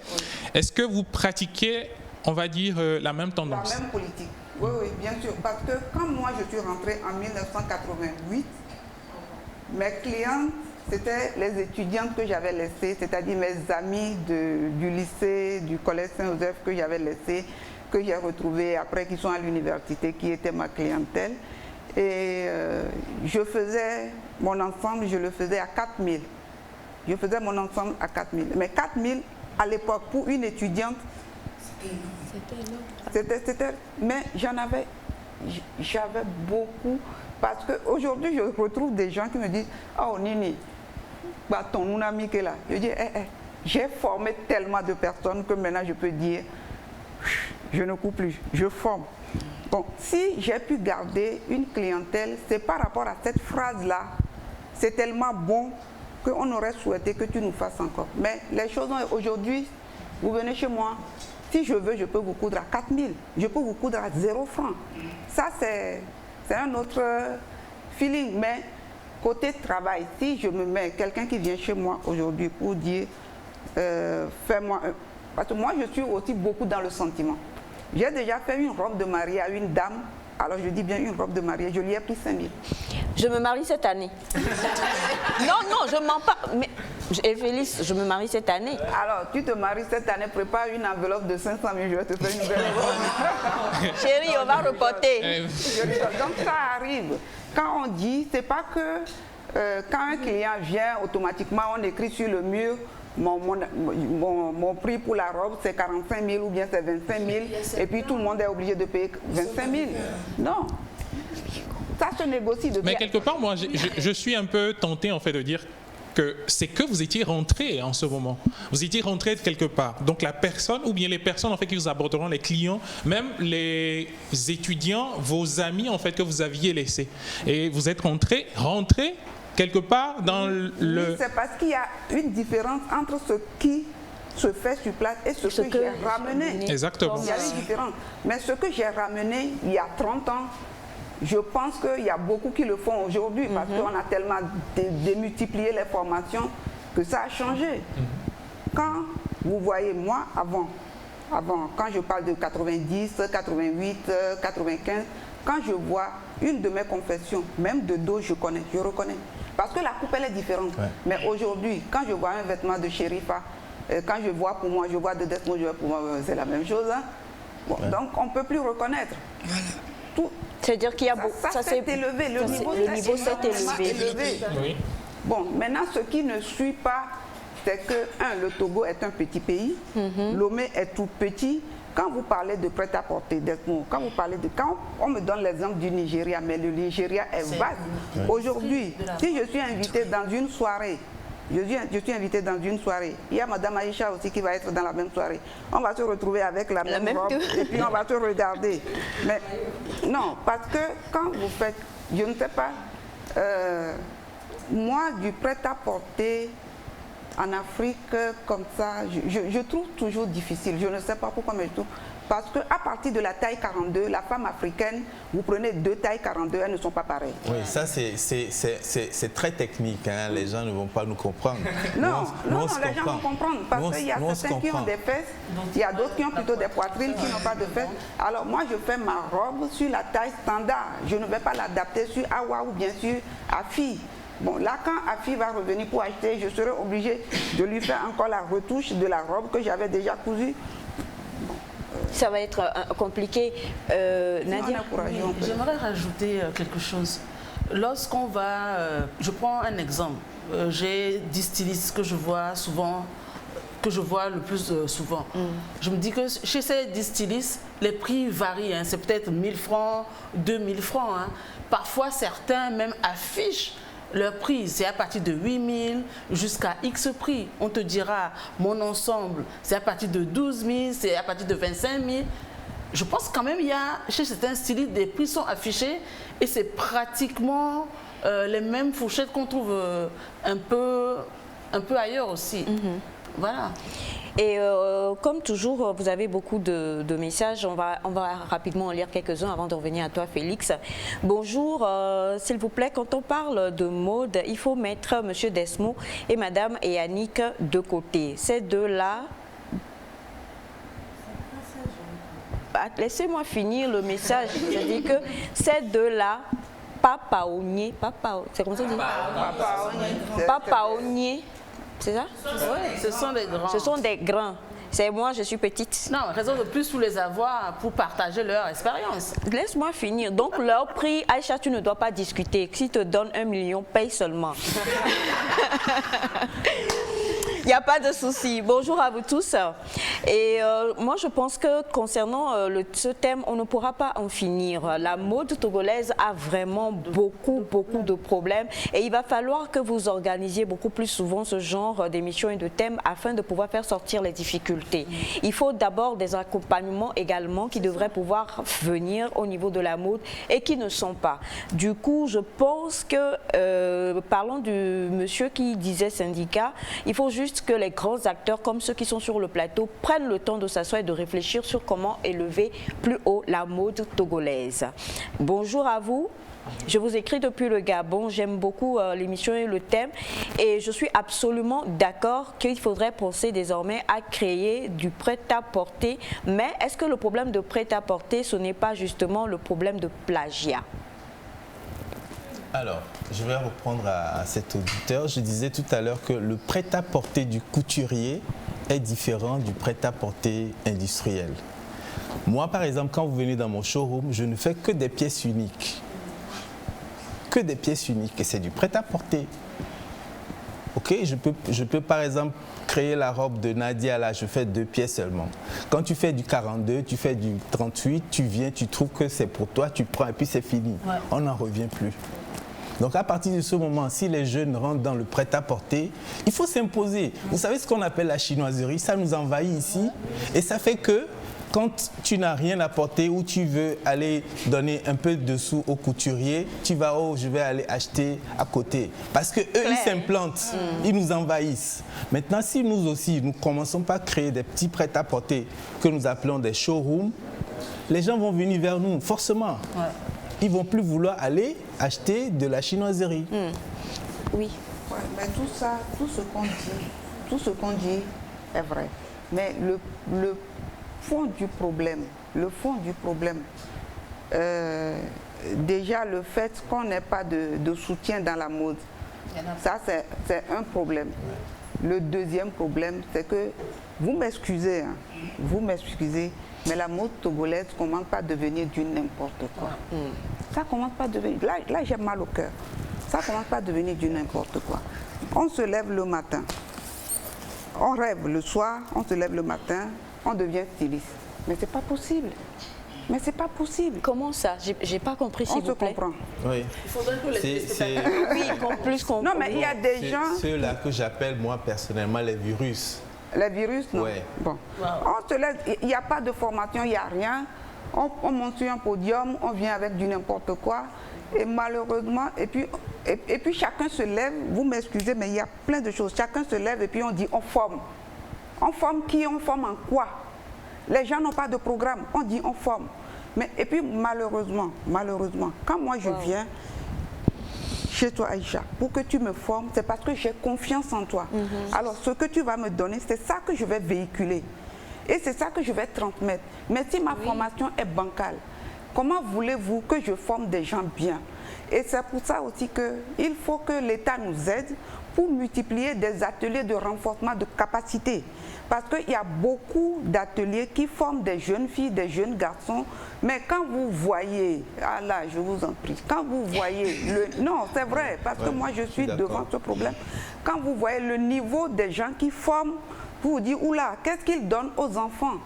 est-ce que vous pratiquiez, on va dire, la même tendance? La même politique. Oui, oui, bien sûr. Parce que quand moi, je suis rentrée en 1988, mes clientes, c'était les étudiantes que j'avais laissées, c'est-à-dire mes amis du lycée, du collège Saint-Joseph que j'avais laissées, que j'ai retrouvées après, qui sont à l'université, qui étaient ma clientèle. Et je faisais mon ensemble, je le faisais à 4 000. Je faisais mon ensemble à 4 000. Mais 4 000, à l'époque, pour une étudiante, c'était... Mais j'avais beaucoup. Parce qu'aujourd'hui, je retrouve des gens qui me disent « Oh, Nini, bah, ton ami qui est là. » Je dis j'ai formé tellement de personnes que maintenant je peux dire je ne coupe plus, je forme. Bon, si j'ai pu garder une clientèle, c'est par rapport à cette phrase-là. C'est tellement bon qu'on aurait souhaité que tu nous fasses encore. Mais les choses aujourd'hui, vous venez chez moi, si je veux, je peux vous coudre à 4 000. Je peux vous coudre à 0 francs. Ça, c'est un autre feeling. Mais côté travail, si je me mets quelqu'un qui vient chez moi aujourd'hui pour dire fais-moi un... Parce que moi, je suis aussi beaucoup dans le sentiment. J'ai déjà fait une robe de mariée à une dame. Alors, je dis bien une robe de mariée. Je lui ai pris 5 000. Je me marie cette année. Non, je mens pas. Mais, Félix, je me marie cette année. Alors, tu te maries cette année, prépare une enveloppe de 500 000. Je vais te faire une belle robe. Chérie, on va reporter. Donc, ça arrive. Quand on dit, c'est pas que quand un client vient, automatiquement, on écrit sur le mur mon prix pour la robe, c'est 45 000 ou bien c'est 25 000. Et puis, tout le monde est obligé de payer 25 000. Non. Ça se négocie de... Mais quelque part, moi, je suis un peu tenté en fait de dire que c'est que vous étiez rentré en ce moment. Vous étiez rentré de quelque part. Donc la personne, ou bien les personnes en fait qui vous aborderont, les clients, même les étudiants, vos amis en fait que vous aviez laissés. Et vous êtes rentré quelque part dans le... Oui, c'est parce qu'il y a une différence entre ce qui se fait sur place et ce que j'ai ramené. Exactement. Il y a une différence. Mais ce que j'ai ramené il y a 30 ans, je pense qu'il y a beaucoup qui le font aujourd'hui parce qu'on a tellement démultiplié les formations que ça a changé. Quand vous voyez moi, avant, quand je parle de 90, 88, 95, quand je vois une de mes confessions, même de dos, je reconnais. Parce que la coupe, elle est différente. Ouais. Mais aujourd'hui, quand je vois un vêtement de Sherifa, quand je vois pour moi, je vois de Desmond, je vois pour moi, c'est la même chose. Hein. Bon, ouais. Donc, on ne peut plus reconnaître. Tout. C'est-à-dire qu'il y a beaucoup... Ça s'est élevé, le niveau s'est élevé. Oui. Bon, maintenant, ce qui ne suit pas, c'est que, le Togo est un petit pays, Lomé est tout petit. Quand vous parlez de prêt-à-porter, quand on me donne l'exemple du Nigeria, mais le Nigeria est vaste. Aujourd'hui, si je suis invitée dans une soirée, je suis invitée dans une soirée, il y a Madame Aïcha aussi qui va être dans la même soirée. On va se retrouver avec la même robe et puis on va se regarder. Mais non, parce que quand vous faites, je ne sais pas, moi du prêt-à-porter en Afrique, comme ça, je trouve toujours difficile. Je ne sais pas pourquoi, mais je trouve... Parce qu'à partir de la taille 42, la femme africaine, vous prenez 2 tailles 42, elles ne sont pas pareilles. Oui, ça c'est très technique, hein. Les gens ne vont pas nous comprendre. Non, les gens vont comprendre. Parce qu'il y a certains qui ont des fesses, il y a d'autres qui ont plutôt des poitrines, qui n'ont pas de fesses. Alors moi, je fais ma robe sur la taille standard. Je ne vais pas l'adapter sur Awa ou bien sûr à fille. Bon, là, quand Afi va revenir pour acheter, je serai obligée de lui faire encore la retouche de la robe que j'avais déjà cousue. Ça va être compliqué. Nadia, j'aimerais rajouter quelque chose. Lorsqu'on va, je prends un exemple, j'ai 10 stylistes que je vois souvent, que je vois le plus souvent. Je me dis que chez ces 10 stylistes, les prix varient, hein. C'est peut-être 1000 francs, 2000 francs. Hein. Parfois, certains même affichent leur prix, c'est à partir de 8000 jusqu'à X prix. On te dira, mon ensemble, c'est à partir de 12 000, c'est à partir de 25 000. Je pense quand même il y a, chez certains stylistes, des prix sont affichés et c'est pratiquement les mêmes fourchettes qu'on trouve un peu ailleurs aussi. Voilà. Et comme toujours, vous avez beaucoup de messages. On va rapidement en lire quelques-uns avant de revenir à toi, Félix. Bonjour, s'il vous plaît, quand on parle de mode, il faut mettre M. Desmo et Mme Yannick de côté. Ces deux-là... Laissez-moi finir le message. Je dis que ces deux-là, Papaonier, c'est comme ça qu'on dit Papaonier, c'est ça? Oui, ce sont des grands. Ce sont des grands. C'est moi, je suis petite. Non, raison de plus pour les avoir, pour partager leur expérience. Laisse-moi finir. Donc, leur prix, Aïcha, tu ne dois pas discuter. S'ils te donnent 1 million, paye seulement. Il n'y a pas de souci. Bonjour à vous tous. Et moi, je pense que concernant ce thème, on ne pourra pas en finir. La mode togolaise a vraiment beaucoup de problèmes. Et il va falloir que vous organisiez beaucoup plus souvent ce genre d'émissions et de thèmes afin de pouvoir faire sortir les difficultés. Il faut d'abord des accompagnements également qui devraient pouvoir venir au niveau de la mode et qui ne sont pas. Du coup, je pense que, parlant du monsieur qui disait syndicat, il faut juste que les grands acteurs comme ceux qui sont sur le plateau prennent le temps de s'asseoir et de réfléchir sur comment élever plus haut la mode togolaise. Bonjour à vous. Je vous écris depuis le Gabon, j'aime beaucoup l'émission et le thème et je suis absolument d'accord qu'il faudrait penser désormais à créer du prêt-à-porter. Mais est-ce que le problème de prêt-à-porter, ce n'est pas justement le problème de plagiat? Alors, je vais reprendre à cet auditeur. Je disais tout à l'heure que le prêt-à-porter du couturier est différent du prêt-à-porter industriel. Moi, par exemple, quand vous venez dans mon showroom, je ne fais que des pièces uniques. Que des pièces uniques. Et c'est du prêt-à-porter. Ok, je peux par exemple créer la robe de Nadia, là, je fais 2 pièces seulement. Quand tu fais du 42, tu fais du 38, tu viens, tu trouves que c'est pour toi, tu prends et puis c'est fini. Ouais. On n'en revient plus. Donc à partir de ce moment, si les jeunes rentrent dans le prêt-à-porter, il faut s'imposer. Vous savez ce qu'on appelle la chinoiserie, ça nous envahit ici et ça fait que quand tu n'as rien à porter ou tu veux aller donner un peu de sous au couturier, tu vas, oh, je vais aller acheter à côté. Parce qu'eux, ils s'implantent, ils nous envahissent. Maintenant, si nous aussi, nous commençons par créer des petits prêt-à-porter que nous appelons des showrooms, les gens vont venir vers nous, forcément. Ouais. Ils ne vont plus vouloir aller acheter de la chinoiserie. Oui. Ouais, mais tout ça, tout ce qu'on dit est vrai. Mais le fond du problème, déjà le fait qu'on n'ait pas de soutien dans la mode, ça c'est un problème. Le deuxième problème, c'est que, vous m'excusez, mais la mode togolaise ne commence pas à devenir du n'importe quoi. Ça commence pas à devenir, là j'ai mal au cœur, ça commence pas à devenir du n'importe quoi. On se lève le matin, on rêve le soir, on se lève le matin, on devient styliste. Mais c'est pas possible. Mais c'est pas possible. Comment ça? J'ai pas compris, s'il vous plaît. On se comprend. Oui. Il faudrait que les oui, plus qu'on... Non, mais il y a des gens... Ceux-là que j'appelle moi personnellement les virus. Les virus, non? Ouais. Bon. Wow. On se laisse, il n'y a pas de formation, il n'y a rien. On monte sur un podium, on vient avec du n'importe quoi. Et malheureusement, et puis chacun se lève, vous m'excusez, mais il y a plein de choses. Chacun se lève et puis on dit on forme. On forme qui? On forme en quoi? Les gens n'ont pas de programme, on dit on forme. Mais, et puis malheureusement, quand moi je viens chez toi Aïcha, pour que tu me formes, c'est parce que j'ai confiance en toi. Alors ce que tu vas me donner, c'est ça que je vais véhiculer. Et c'est ça que je vais transmettre. Mais si ma formation est bancale, comment voulez-vous que je forme des gens bien? Et c'est pour ça aussi qu'il faut que l'État nous aide pour multiplier des ateliers de renforcement de capacité. Parce qu'il y a beaucoup d'ateliers qui forment des jeunes filles, des jeunes garçons. Mais quand vous voyez, ah là, je vous en prie, quand vous voyez le... Non, c'est vrai, parce que moi je suis devant ce problème. Quand vous voyez le niveau des gens qui forment, vous vous dites, oula, qu'est-ce qu'ils donnent aux enfants?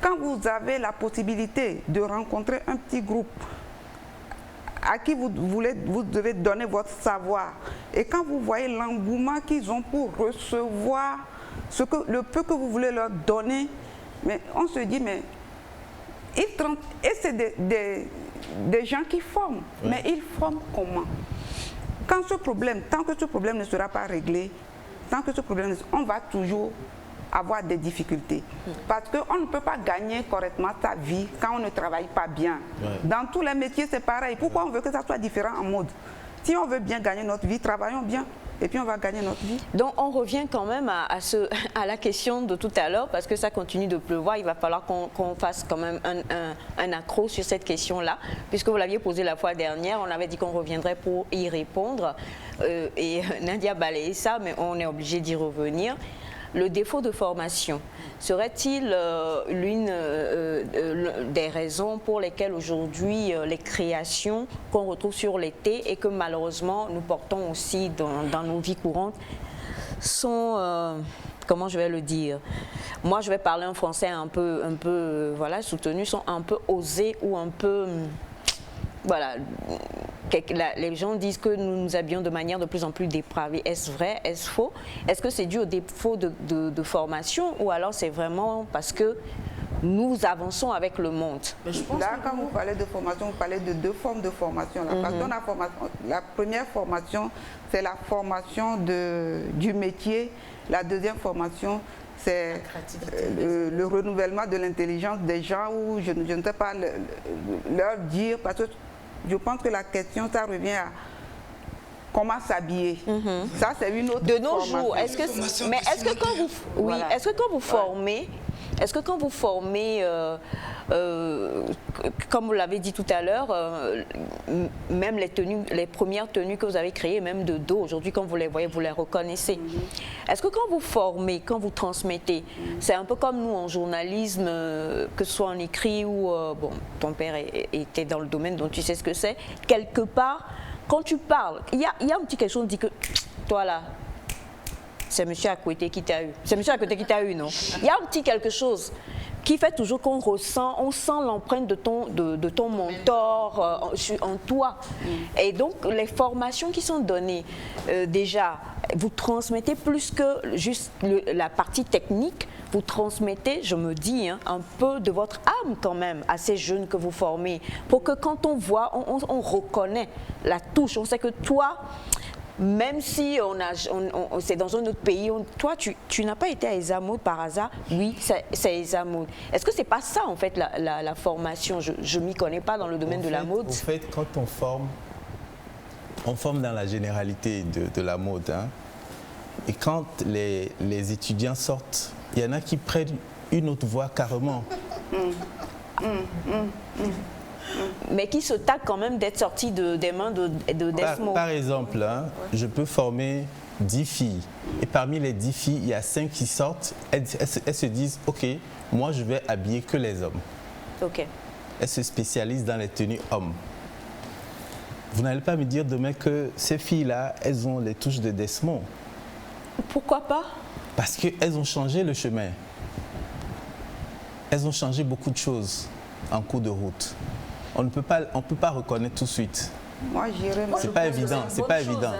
Quand vous avez la possibilité de rencontrer un petit groupe à qui vous devez donner votre savoir, et quand vous voyez l'engouement qu'ils ont pour recevoir le peu que vous voulez leur donner, mais on se dit, mais et c'est des gens qui forment, mais ils forment comment? Quand ce problème, tant que ce problème ne sera pas réglé, on va toujours avoir des difficultés. Parce qu'on ne peut pas gagner correctement sa vie quand on ne travaille pas bien. Dans tous les métiers, c'est pareil. Pourquoi on veut que ça soit différent en mode? Si on veut bien gagner notre vie, travaillons bien. Et puis on va gagner notre vie. Donc on revient quand même à la question de tout à l'heure, parce que ça continue de pleuvoir. Il va falloir qu'on fasse quand même un accro sur cette question-là, puisque vous l'aviez posée la fois dernière. On avait dit qu'on reviendrait pour y répondre. Et Nadia balayait ça, mais on est obligé d'y revenir. Le défaut de formation serait-il l'une des raisons pour lesquelles aujourd'hui les créations qu'on retrouve sur l'été et que malheureusement nous portons aussi dans nos vies courantes sont, comment je vais le dire, moi je vais parler un français un peu voilà, soutenu, sont un peu osés ou un peu... Voilà, les gens disent que nous nous habillons de manière de plus en plus dépravée. Est-ce vrai? Est-ce faux? Est-ce que c'est dû au défaut de formation ou alors c'est vraiment parce que nous avançons avec le monde? Là, quand vous parlez de formation, vous parlez de deux formes de formation. Parce que la première formation, c'est la formation du métier. La deuxième formation, c'est le renouvellement de l'intelligence des gens, où je ne sais pas leur dire, parce que je pense que la question, ça revient à comment s'habiller. Ça, c'est une autre de nos formation. jours. Est-ce que quand vous, oui, est-ce que quand vous formez, est-ce que quand vous formez, comme vous l'avez dit tout à l'heure, même les premières tenues que vous avez créées, même de dos, aujourd'hui quand vous les voyez, vous les reconnaissez. Est-ce que quand vous formez, quand vous transmettez, c'est un peu comme nous en journalisme, que ce soit en écrit ou, bon, ton père était dans le domaine, donc tu sais ce que c'est, quelque part, quand tu parles, il y a un petit quelque chose qui dit que, toi là, c'est monsieur à côté qui t'a eu. C'est monsieur à côté qui t'a eu, non? Il y a un petit quelque chose qui fait toujours qu'on ressent, on sent l'empreinte de ton mentor en toi. Et donc, les formations qui sont données, déjà, vous transmettez plus que juste la partie technique, vous transmettez, je me dis, un peu de votre âme quand même à ces jeunes que vous formez, pour que quand on voit, on reconnaît la touche, on sait que toi... Même si c'est dans un autre pays, toi, tu n'as pas été à Esamoud par hasard. Oui, c'est Esamoud. Est-ce que c'est pas ça, en fait, la formation? Je ne m'y connais pas dans le domaine de la mode. En fait, quand on forme dans la généralité de la mode. Hein, et quand les étudiants sortent, il y en a qui prennent une autre voie carrément. Mais qui se tape quand même d'être sorti des mains de Desmo. Par exemple, hein, je peux former 10 filles. Et parmi les 10 filles, il y a 5 qui sortent. Elles se disent, OK, moi je vais habiller que les hommes. OK. Elles se spécialisent dans les tenues hommes. Vous n'allez pas me dire demain que ces filles-là, elles ont les touches de Desmo. Pourquoi pas? Parce qu'elles ont changé le chemin. Elles ont changé beaucoup de choses en cours de route. On ne peut pas reconnaître tout de suite. Moi, j'irais. C'est pas évident, c'est pas évident.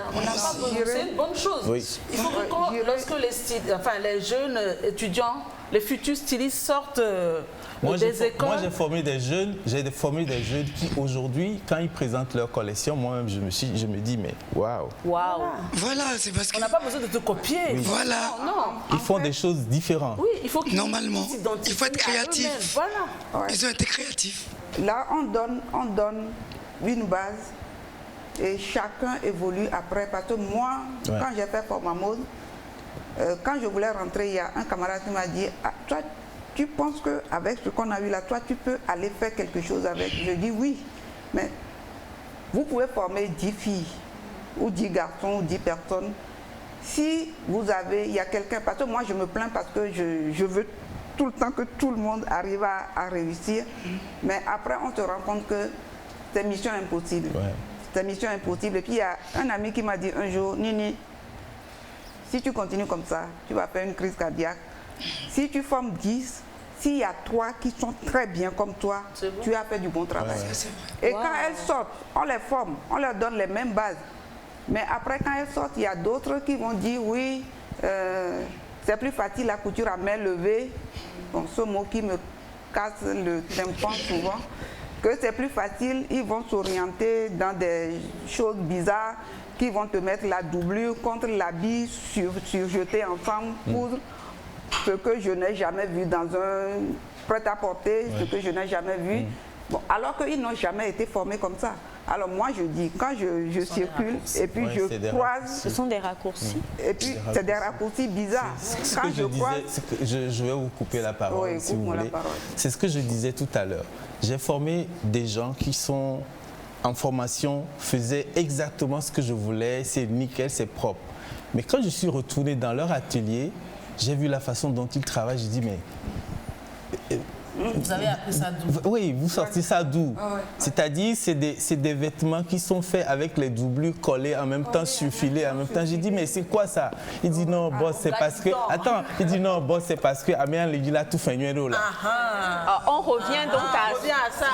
C'est une bonne chose. Oui. Il faut que lorsque les jeunes étudiants, les futurs stylistes sortent des écoles. Moi, j'ai formé des jeunes qui aujourd'hui, quand ils présentent leur collection, moi-même, je me dis, mais waouh. Voilà, c'est parce qu'on n'a pas besoin de te copier. Oui. Voilà. Non. Ils font des choses différentes. Oui, il faut normalement, il faut être créatif. Voilà. Ils ont été créatifs. Là, on donne une base et chacun évolue après. Parce que moi, quand j'ai fait Forma Mode, quand je voulais rentrer, il y a un camarade qui m'a dit, toi, tu penses qu'avec ce qu'on a eu là, toi, tu peux aller faire quelque chose avec? Je dis oui, mais vous pouvez former 10 filles, ou 10 garçons, ou 10 personnes. Si vous avez, il y a quelqu'un, parce que moi je me plains parce que je veux tout le temps que tout le monde arrive à réussir, mais après on se rend compte que c'est mission impossible. Ouais. C'est mission impossible. Et puis il y a un ami qui m'a dit un jour, Nini, si tu continues comme ça, tu vas faire une crise cardiaque. Si tu formes 10, s'il y a 3 qui sont très bien comme toi, bon. Tu as fait du bon travail. Ouais. Et quand elles sortent, on les forme, on leur donne les mêmes bases. Mais après, quand elles sortent, il y a d'autres qui vont dire, oui, c'est plus facile la couture à main levée. Bon, ce mot qui me casse le tympan souvent. Que c'est plus facile, ils vont s'orienter dans des choses bizarres, qui vont te mettre la doublure contre l'habit surjeté ensemble pour ce que je n'ai jamais vu dans un prêt-à-porter, ce que je n'ai jamais vu. Bon, alors qu'ils n'ont jamais été formés comme ça. Alors moi je dis, quand je circule et puis je croise... Ce sont des raccourcis. Et puis c'est des raccourcis bizarres. Quand je croise... Je vais vous couper la parole si vous voulez. C'est ce que je disais tout à l'heure. J'ai formé des gens qui sont en formation, faisaient exactement ce que je voulais, c'est nickel, c'est propre. Mais quand je suis retourné dans leur atelier, j'ai vu la façon dont ils travaillent, je dis mais... Vous avez appris ça d'où? Oui, vous sortez ça d'où? C'est-à-dire, c'est des vêtements qui sont faits avec les doublures collées en même temps, surfilées en même temps. J'ai dit, mais c'est quoi ça? Il dit, non, boss, c'est parce que... Attends, il dit, non, boss, c'est parce que Améan le dit là, tout fait là. On revient donc à ça.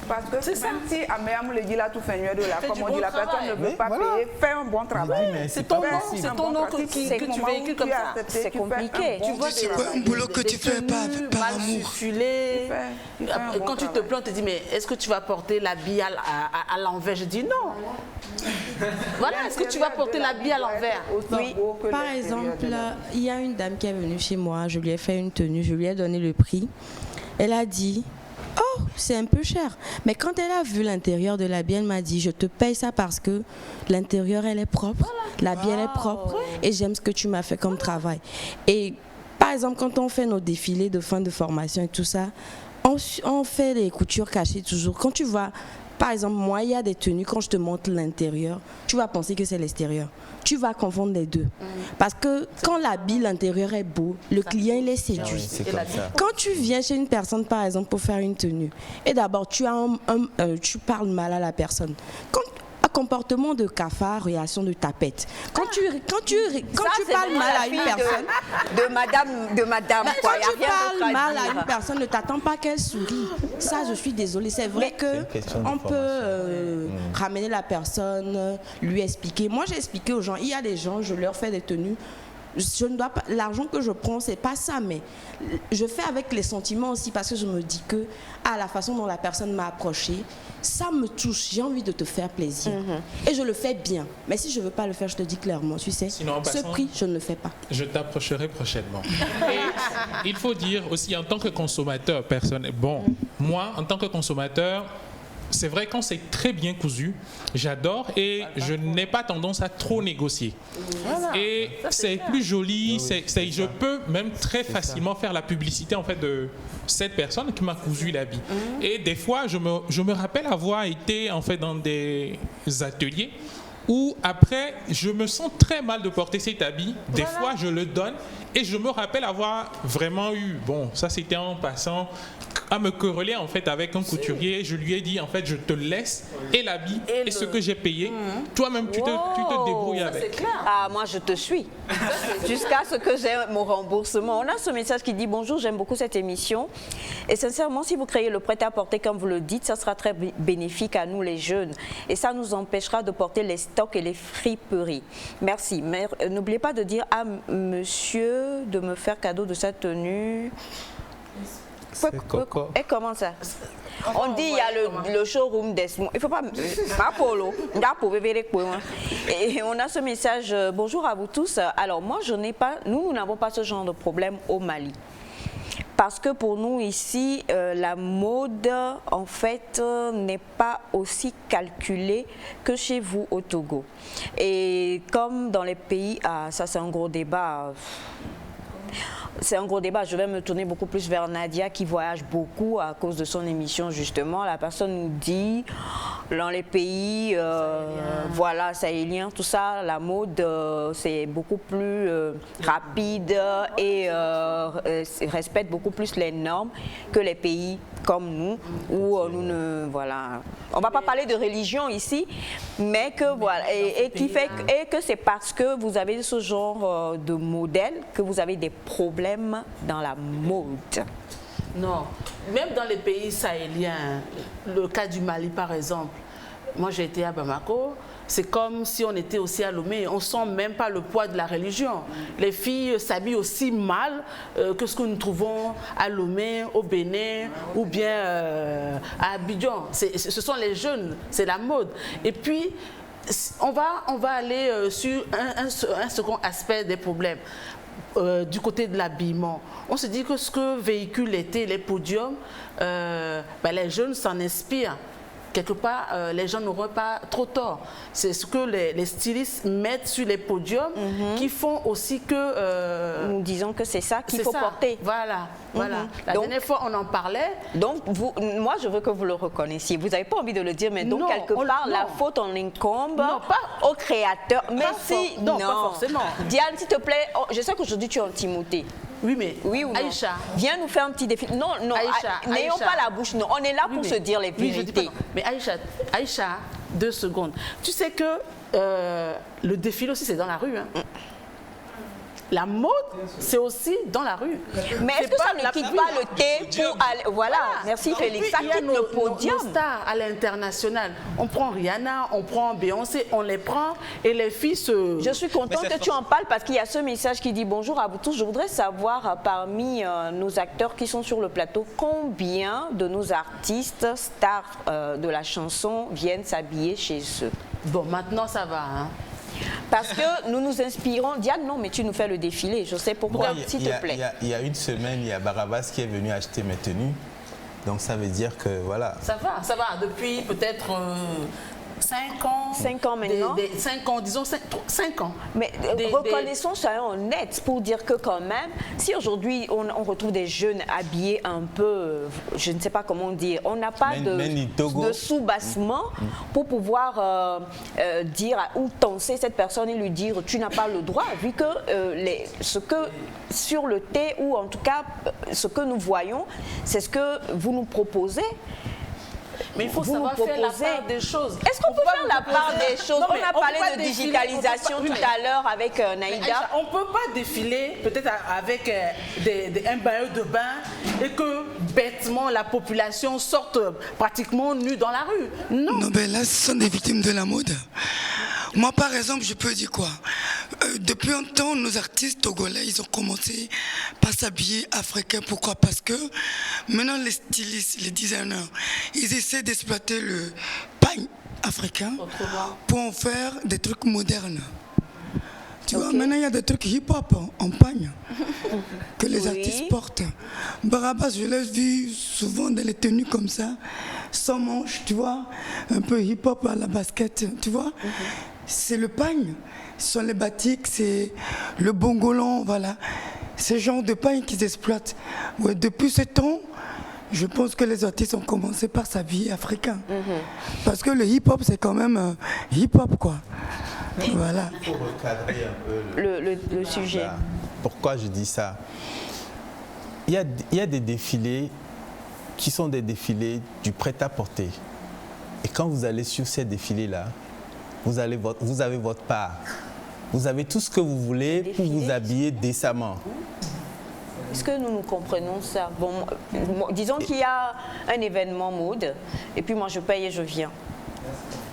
Parce que même si Améam le dit là, tout fait de là, comme on dit, la personne ne veut pas payer, fais un bon travail. C'est ton nom que tu véhicules comme ça. C'est compliqué. Tu vois, c'est pas un boulot que tu fais par amour. Quand tu te plains, tu te dis, mais est-ce que tu vas porter l'habit à l'envers? Je dis non. Voilà, est-ce que tu vas porter l'habit à l'envers? Oui. Par exemple, il y a une dame qui est venue chez moi, je lui ai fait une tenue, je lui ai donné le prix. Elle a dit, oh, c'est un peu cher. Mais quand elle a vu l'intérieur de l'habit, elle m'a dit, je te paye ça parce que l'intérieur, elle est propre, l'habit, elle est propre, et j'aime ce que tu m'as fait comme travail. Et par exemple, quand on fait nos défilés de fin de formation et tout ça, on fait les coutures cachées toujours. Quand tu vois, par exemple, moi, il y a des tenues, quand je te montre l'intérieur, tu vas penser que c'est l'extérieur. Tu vas confondre les deux. Parce que quand l'habit, l'intérieur est beau, le client, il est séduit. Quand tu viens chez une personne, par exemple, pour faire une tenue, et d'abord, tu parles mal à la personne. Comportement de cafard, réaction de tapette. Quand tu parles mal à une personne, de madame, quand tu parles mal à une personne, ne t'attends pas qu'elle sourie. Ça, je suis désolée. C'est vrai que on peut ramener la personne, lui expliquer. Moi, j'ai expliqué aux gens. Il y a des gens, je leur fais des tenues. Je ne dois pas, l'argent que je prends, c'est pas ça, mais je fais avec les sentiments aussi parce que je me dis que la façon dont la personne m'a approché, ça me touche, j'ai envie de te faire plaisir. Et je le fais bien. Mais si je ne veux pas le faire, je te dis clairement, tu sais, ce prix, je ne le fais pas. Je t'approcherai prochainement. Et il faut dire aussi, en tant que consommateur, moi, en tant que consommateur, c'est vrai, quand c'est très bien cousu, j'adore et je n'ai pas tendance à trop négocier. Et c'est plus joli, je peux même très facilement faire la publicité en fait de cette personne qui m'a cousu l'habit. Et des fois, je me rappelle avoir été en fait dans des ateliers où après, je me sens très mal de porter cet habit. Des fois, je le donne et je me rappelle avoir vraiment eu, ça c'était en passant, à me quereller en fait avec un couturier. Je lui ai dit en fait, je te laisse et l'habit et ce que j'ai payé. Toi-même, tu te débrouilles avec. Clair. Moi, je te suis. Jusqu'à ce que j'ai mon remboursement. On a ce message qui dit, bonjour, j'aime beaucoup cette émission. Et sincèrement, si vous créez le prêt-à-porter comme vous le dites, ça sera très bénéfique à nous les jeunes. Et ça nous empêchera de porter les stocks et les friperies. Merci. Mais n'oubliez pas de dire à monsieur de me faire cadeau de sa tenue. Et comment ça? On dit il y a le showroom d'Esmond. Il faut pas... Et on a ce message, bonjour à vous tous. Alors moi, nous n'avons pas ce genre de problème au Mali. Parce que pour nous ici, la mode, en fait, n'est pas aussi calculée que chez vous au Togo. Et comme dans les pays, ça c'est un gros débat. c'est un gros débat. Je vais me tourner beaucoup plus vers Nadia qui voyage beaucoup à cause de son émission justement. La personne nous dit dans les pays voilà, sahéliens, tout ça, la mode c'est beaucoup plus rapide et respecte beaucoup plus les normes que les pays comme nous où nous ne voilà. On va pas parler de religion ici, mais que voilà et qui fait que c'est parce que vous avez ce genre de modèle que vous avez des problèmes dans la mode. Non, même dans les pays sahéliens, le cas du Mali par exemple, moi j'ai été à Bamako, c'est comme si on était aussi à Lomé, on ne sent même pas le poids de la religion. Les filles s'habillent aussi mal que ce que nous trouvons à Lomé, au Bénin ou bien à Abidjan. Ce sont les jeunes, c'est la mode. Et puis, on va aller sur un second aspect des problèmes. Du côté de l'habillement, on se dit que ce que véhiculent les podiums, les jeunes s'en inspirent. Quelque part, les gens n'auront pas trop tort. C'est ce que les stylistes mettent sur les podiums qui font aussi que... nous disons que c'est ça qu'il faut porter. Voilà, voilà. La dernière fois, on en parlait. Donc, moi, je veux que vous le reconnaissiez. Vous n'avez pas envie de le dire, mais donc, quelque part, la faute, on incombe au créateur. Mais si... Non, pas forcément. Diane, s'il te plaît, je sais qu'aujourd'hui, tu es en Timothée. Oui, mais oui ou non? Aïcha. Viens nous faire un petit défi. Non, non, n'ayons pas la bouche. Non, on est là pour se dire les vérités. Mais Aïcha, 2 secondes. Tu sais que le défilé aussi, c'est dans la rue. Hein. La mode, c'est aussi dans la rue. Mais est-ce que ça ne quitte pas le thé pour aller... Voilà, merci Félix. Ça quitte le podium. Nos stars à l'international. On prend Rihanna, on prend Beyoncé, on les prend et les filles se... Je suis contente que tu en parles parce qu'il y a ce message qui dit bonjour à vous tous. Je voudrais savoir parmi nos acteurs qui sont sur le plateau, combien de nos artistes stars de la chanson viennent s'habiller chez eux. Bon, maintenant ça va, hein. Parce que nous nous inspirons. Diane, non, mais tu nous fais le défilé. Je sais pourquoi, s'il te plaît. Il y a une semaine, il y a Barabas qui est venu acheter mes tenues. Donc ça veut dire que voilà. Ça va. Depuis peut-être 5 ans. 5 ans maintenant. 5 ans, disons 5 ans. Mais reconnaissons, soyons honnêtes pour dire que quand même, si aujourd'hui on retrouve des jeunes habillés un peu, je ne sais pas comment dire, on n'a pas de sous-bassement pour pouvoir dire ou tenser cette personne et lui dire tu n'as pas le droit, vu que ce que sur le thé ou en tout cas ce que nous voyons, c'est ce que vous nous proposez. Mais il faut savoir faire la part des choses. Est-ce qu'on peut faire la part des choses? On a parlé de digitalisation tout à l'heure avec Naïda. On ne peut pas défiler peut-être avec un maillot de bain et que bêtement la population sorte pratiquement nue dans la rue. Non. Non, mais là, ce sont des victimes de la mode. Moi, par exemple, je peux dire quoi? Depuis un temps, nos artistes togolais, ils ont commencé par s'habiller africain. Pourquoi? Parce que maintenant, les stylistes, les designers, ils essaient d'exploiter le pagne africain pour en faire des trucs modernes. Tu vois, maintenant, il y a des trucs hip-hop en pagne que les artistes portent. Barabas, je l'ai vu souvent dans les tenues comme ça, sans manches, tu vois, un peu hip-hop à la basket, tu vois. C'est le pagne, ce sont les batiks, c'est le bongolan, voilà. C'est ce genre de pagne qu'ils exploitent. Ouais, depuis ce temps, je pense que les artistes ont commencé par s'habiller africain. Parce que le hip-hop, c'est quand même hip-hop, quoi. Voilà. Il faut recadrer un peu le sujet. Pourquoi je dis ça? Il y a des défilés qui sont des défilés du prêt-à-porter. Et quand vous allez sur ces défilés-là, vous avez votre part. Vous avez tout ce que vous voulez pour vous habiller décemment. Est-ce que nous comprenons ça? Bon, disons qu'il y a un événement mode, et puis moi je paye et je viens.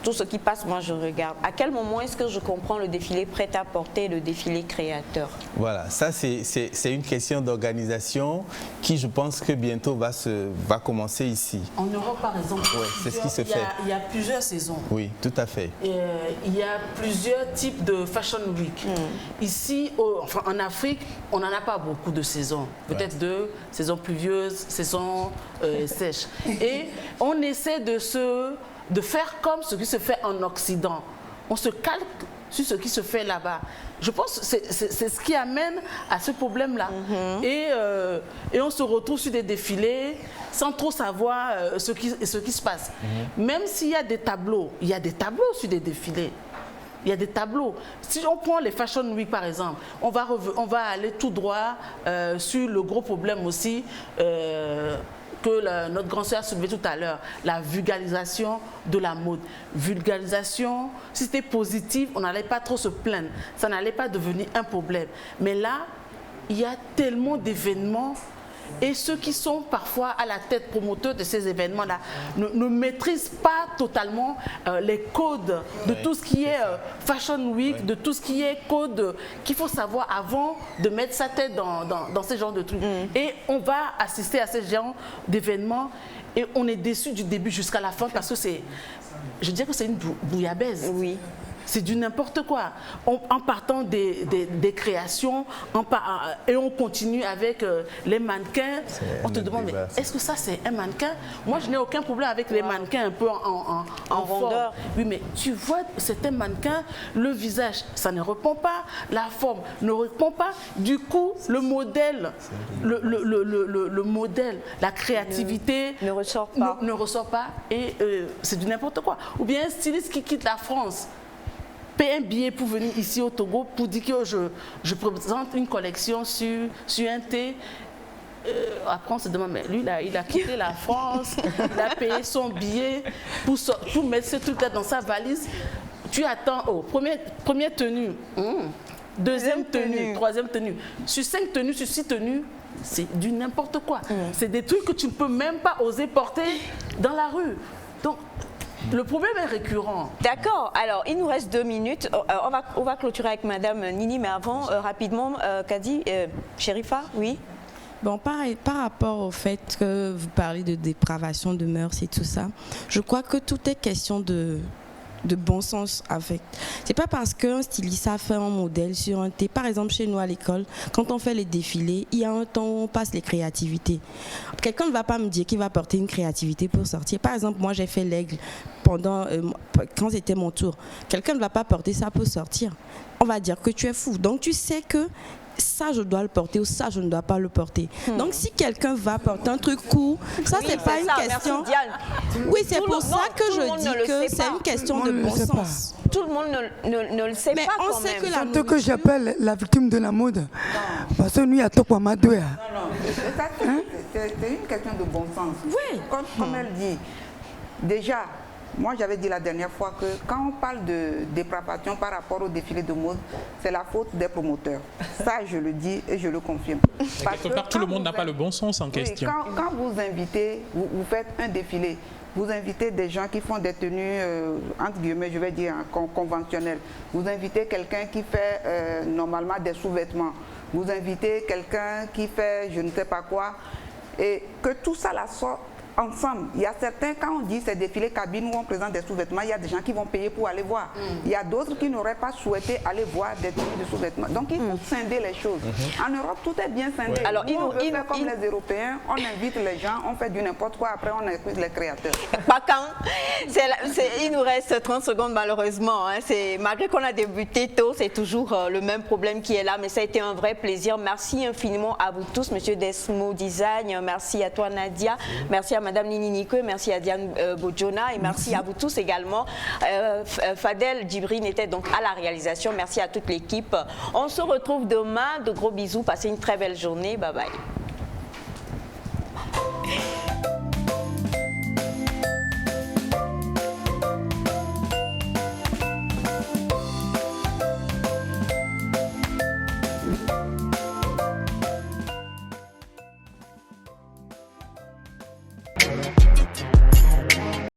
Tout ce qui passe, moi je regarde. À quel moment est-ce que je comprends le défilé prêt-à-porter et le défilé créateur? Voilà, ça c'est une question d'organisation qui, je pense que bientôt va commencer ici. En Europe, par exemple, c'est ce qui se fait. Il y a plusieurs saisons. Oui, tout à fait. Il y a plusieurs types de Fashion Week. Ici, en Afrique, on n'en a pas beaucoup de saisons. Peut-être 2 saisons pluvieuses, saisons sèches. Et on essaie de faire comme ce qui se fait en Occident. On se calque sur ce qui se fait là-bas. Je pense que c'est ce qui amène à ce problème-là. Et on se retrouve sur des défilés sans trop savoir ce qui se passe. Même s'il y a des tableaux, il y a des tableaux sur des défilés. Il y a des tableaux. Si on prend les Fashion Week par exemple, on va aller tout droit sur le gros problème aussi que notre grand sœur a soulevé tout à l'heure, la vulgarisation de la mode. Vulgarisation, si c'était positif, on n'allait pas trop se plaindre. Ça n'allait pas devenir un problème. Mais là, il y a tellement d'événements et ceux qui sont parfois à la tête promoteur de ces événements-là ne maîtrisent pas totalement les codes de tout ce qui est Fashion Week, de tout ce qui est code qu'il faut savoir avant de mettre sa tête dans ce genre de trucs. Et on va assister à ce genre d'événements et on est déçu du début jusqu'à la fin parce que c'est, je dirais que c'est une bouillabaisse. Oui. C'est du n'importe quoi. En partant des créations, et on continue avec les mannequins. On te demande, mais est-ce que ça c'est un mannequin? Moi, je n'ai aucun problème avec les mannequins un peu en rondeur. Oui, mais tu vois, c'est un mannequin, le visage, ça ne répond pas, la forme ne répond pas. Du coup, le modèle, le modèle, la créativité ne ressort pas. Et c'est du n'importe quoi. Ou bien un styliste qui quitte la France, paye un billet pour venir ici au Togo pour dire que je présente une collection sur un thé. Après on se demande, mais lui là, il a quitté la France, il a payé son billet pour mettre ce truc-là dans sa valise. Tu attends, première tenue, deuxième tenue, troisième tenue. Sur 5 tenues, sur 6 tenues, c'est du n'importe quoi. C'est des trucs que tu ne peux même pas oser porter dans la rue. Donc, le problème est récurrent. D'accord. Alors, il nous reste 2 minutes. On va clôturer avec Madame Nini, mais avant, rapidement, Kadi, Sherifa, oui. Bon, par rapport au fait que vous parlez de dépravation de mœurs et tout ça, je crois que tout est question de bon sens avec. C'est pas parce qu'un styliste a fait un modèle sur un thé. Par exemple, chez nous à l'école, quand on fait les défilés, il y a un temps où on passe les créativités. Quelqu'un ne va pas me dire qu'il va porter une créativité pour sortir. Par exemple, moi j'ai fait l'aigle quand c'était mon tour. Quelqu'un ne va pas porter ça pour sortir. On va dire que tu es fou. Donc tu sais que ça je dois le porter ou ça je ne dois pas le porter. Donc si quelqu'un va porter un truc court, ça c'est pas une question. Oui, c'est pour ça que je dis que c'est une question de bon sens. Tout le monde ne le sait pas quand même. C'est ce que j'appelle la victime de la mode. Parce que nous, il y a tout pour m'adouer. C'est une question de bon sens. Oui. Comme elle dit, déjà, moi j'avais dit la dernière fois que quand on parle de dépravation par rapport au défilé de mode, c'est la faute des promoteurs. Ça, je le dis et je le confirme. Quelque part, tout le monde n'a pas le bon sens en question. Quand vous invitez, vous faites un défilé, vous invitez des gens qui font des tenues, entre guillemets, je vais dire, conventionnelles. Vous invitez quelqu'un qui fait normalement des sous-vêtements. Vous invitez quelqu'un qui fait je ne sais pas quoi. Et que tout ça là soit ensemble. Il y a certains, quand on dit c'est défilé cabine où on présente des sous-vêtements, il y a des gens qui vont payer pour aller voir. Il y a d'autres qui n'auraient pas souhaité aller voir des tenues de sous-vêtements. Donc il faut scinder les choses. En Europe, tout est bien scindé. Alors, on veut faire comme les Européens, on invite les gens, on fait du n'importe quoi, après on écoute les créateurs. Pas quand. Il nous reste 30 secondes malheureusement. Hein. Malgré qu'on a débuté tôt, c'est toujours le même problème qui est là, mais ça a été un vrai plaisir. Merci infiniment à vous tous, Monsieur Desmo Design, merci à toi Nadia, merci à Madame Nini Niko, merci à Diane Bojona et merci à vous tous également. Fadel Djibrine était donc à la réalisation. Merci à toute l'équipe. On se retrouve demain. De gros bisous. Passez une très belle journée. Bye bye.